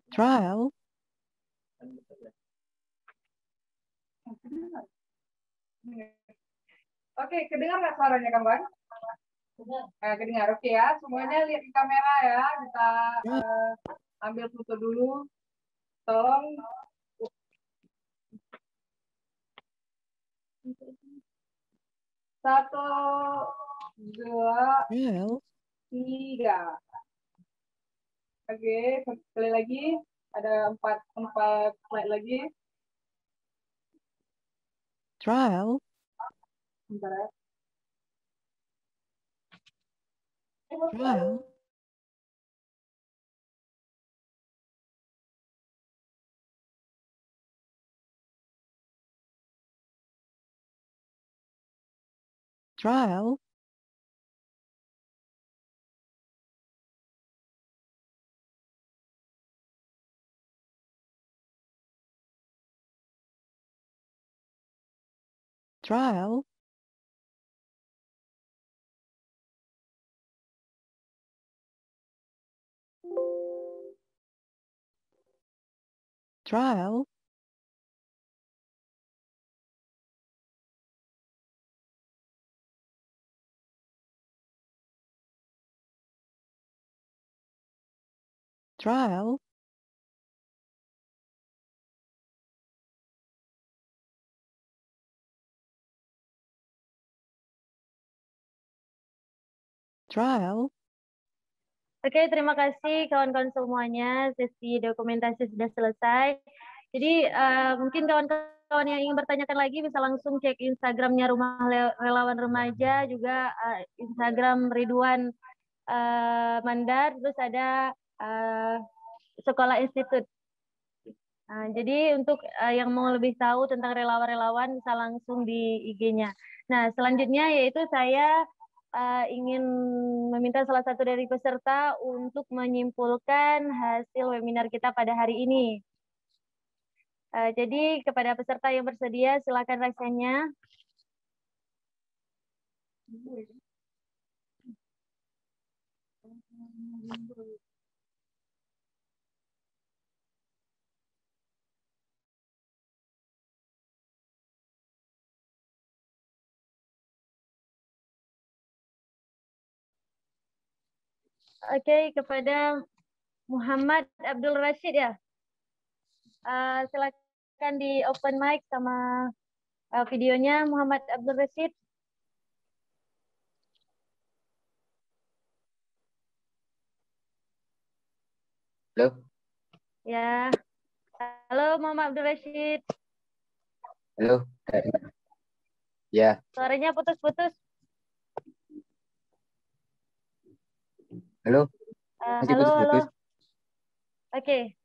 Trial. Oke, kedengar nggak suaranya kawan? Kedengar, oke ya. Semuanya lihat di kamera ya. Kita ambil foto dulu. Tolong. Satu, dua, tiga. Oke, sekali lagi. Ada empat slide lagi. Trial. Bentar ya. Trial. Trial. Trial. trial, trial, trial, Oke, terima kasih kawan-kawan semuanya. Sesi dokumentasi sudah selesai. Jadi mungkin kawan-kawan yang ingin bertanyakan lagi bisa langsung cek Instagramnya Rumah Relawan Remaja, juga Instagram Ridwan Mandar, terus ada Sekolah Institut. Nah, jadi untuk yang mau lebih tahu tentang relawan-relawan bisa langsung di IG-nya. Nah, selanjutnya yaitu saya ingin meminta salah satu dari peserta untuk menyimpulkan hasil webinar kita pada hari ini. Jadi kepada peserta yang bersedia, silakan rasennya. Oke, kepada Muhammad Abdul Rashid ya. Silakan di open mic sama videonya Muhammad Abdul Rashid. Halo. Ya. Halo Muhammad Abdul Rashid. Halo. Ya. Suaranya putus-putus. Halo. Masih Halo, putus-putus. Oke.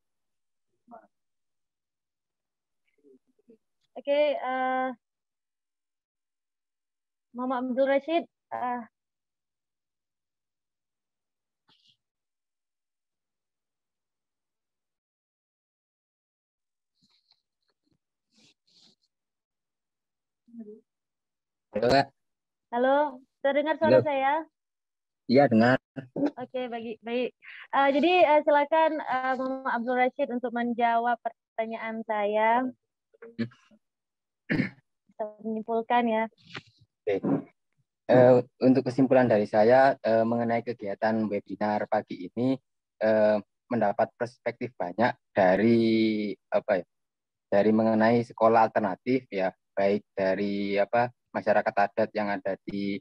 Oke, Muhammad Abdul Rashid. Halo, Kak. Halo, terdengar suara Halo. saya? Iya, dengar. Oke, baik. Jadi silakan Muhammad Abdul Rashid untuk menjawab pertanyaan saya. Bisa menyimpulkan ya. Oke. Untuk kesimpulan dari saya mengenai kegiatan webinar pagi ini mendapat perspektif banyak dari dari mengenai sekolah alternatif ya, baik dari masyarakat adat yang ada di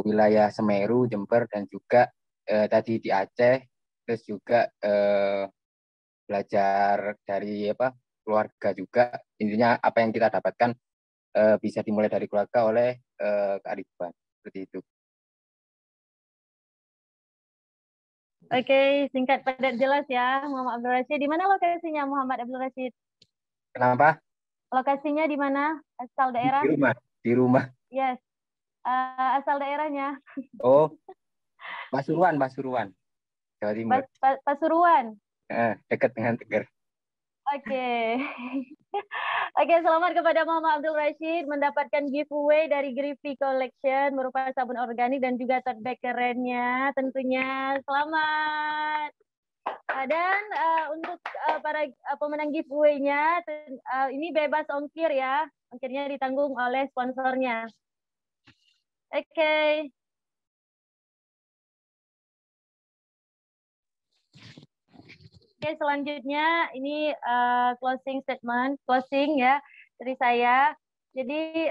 wilayah Semeru, Jember, dan juga tadi di Aceh, terus juga belajar dari keluarga juga. Intinya apa yang kita dapatkan bisa dimulai dari keluarga oleh Kak Ridwan, seperti itu. Oke, singkat padat jelas ya, Muhammad Abdul Rashid. Di mana lokasinya Muhammad Abdul Rashid? Kenapa? Lokasinya di mana? Asal daerah? Di rumah. Di rumah. Yes. Asal daerahnya? Oh, Pasuruan, Jawa Timur. Pasuruan. Dekat dengan Tegar. Oke. Oke, selamat kepada Muhammad Abdul Rashid mendapatkan giveaway dari Griffy Collection berupa sabun organik dan juga tote bag kerennya tentunya. Selamat. Dan untuk para pemenang giveaway-nya ini bebas ongkir ya. Ongkirnya ditanggung oleh sponsornya. Oke. Oke, selanjutnya ini closing statement, closing ya dari saya. Jadi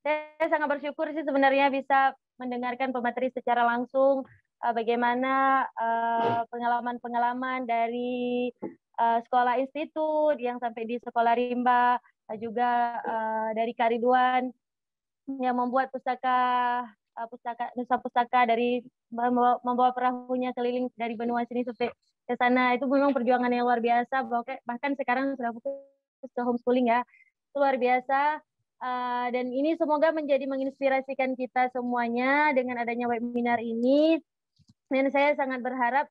saya sangat bersyukur sih sebenarnya bisa mendengarkan pemateri secara langsung bagaimana pengalaman-pengalaman dari sekolah institut yang sampai di sekolah rimba, juga dari Kak Ridwan yang membuat nusa pustaka dari membawa perahunya keliling dari benua sini sampai ke sana. Itu memang perjuangan yang luar biasa, bahkan sekarang sudah fokus ke homeschooling ya, itu luar biasa. Dan ini semoga menjadi menginspirasikan kita semuanya dengan adanya webinar ini. Dan saya sangat berharap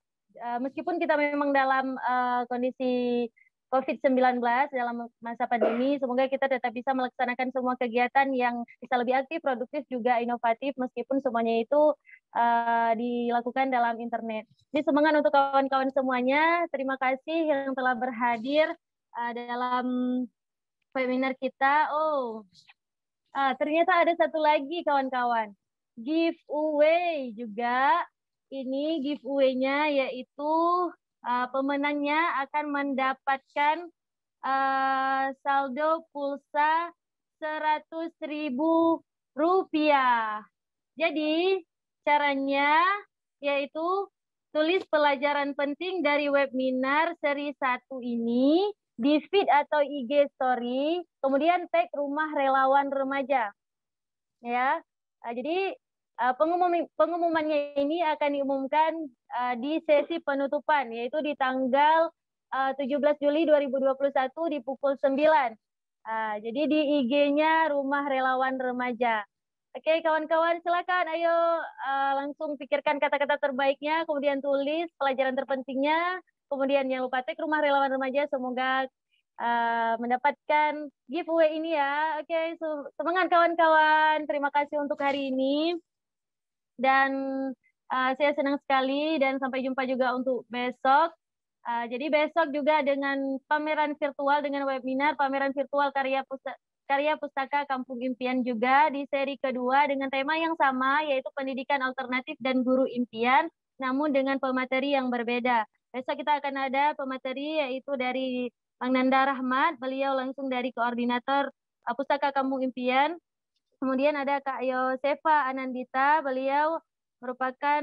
meskipun kita memang dalam kondisi COVID-19 dalam masa pandemi. Semoga kita tetap bisa melaksanakan semua kegiatan yang bisa lebih aktif, produktif, juga inovatif, meskipun semuanya itu dilakukan dalam internet. Ini semangat untuk kawan-kawan semuanya. Terima kasih yang telah berhadir dalam webinar kita. Ternyata ada satu lagi kawan-kawan. Giveaway juga. Ini giveaway-nya yaitu pemenangnya akan mendapatkan saldo pulsa Rp100.000. Jadi caranya yaitu tulis pelajaran penting dari webinar seri 1 ini di feed atau IG story, kemudian tag Rumah Relawan Remaja. Ya, jadi pengumumannya ini akan diumumkan di sesi penutupan, yaitu di tanggal 17 Juli 2021 di pukul 9. Jadi di IG-nya Rumah Relawan Remaja. Oke, kawan-kawan, silakan ayo langsung pikirkan kata-kata terbaiknya, kemudian tulis pelajaran terpentingnya, kemudian jangan lupa tag Rumah Relawan Remaja. Semoga mendapatkan giveaway ini ya. Oke, semangat kawan-kawan. Terima kasih untuk hari ini. Dan saya senang sekali dan sampai jumpa juga untuk besok. Jadi besok juga dengan pameran virtual, dengan webinar pameran virtual karya pustaka Kampung Impian juga di seri kedua dengan tema yang sama, yaitu pendidikan alternatif dan guru impian, namun dengan pemateri yang berbeda. Besok kita akan ada pemateri yaitu dari Bang Nanda Rahmat, beliau langsung dari koordinator Pustaka Kampung Impian. Kemudian ada Kak Yosefa Anandita, beliau merupakan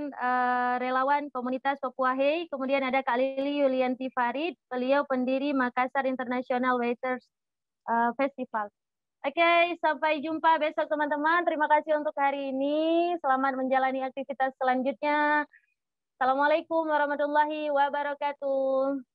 relawan komunitas Papua Hey. Kemudian ada Kak Lili Yulianti Farid, beliau pendiri Makassar International Waiters Festival. Oke, sampai jumpa besok teman-teman. Terima kasih untuk hari ini. Selamat menjalani aktivitas selanjutnya. Assalamualaikum warahmatullahi wabarakatuh.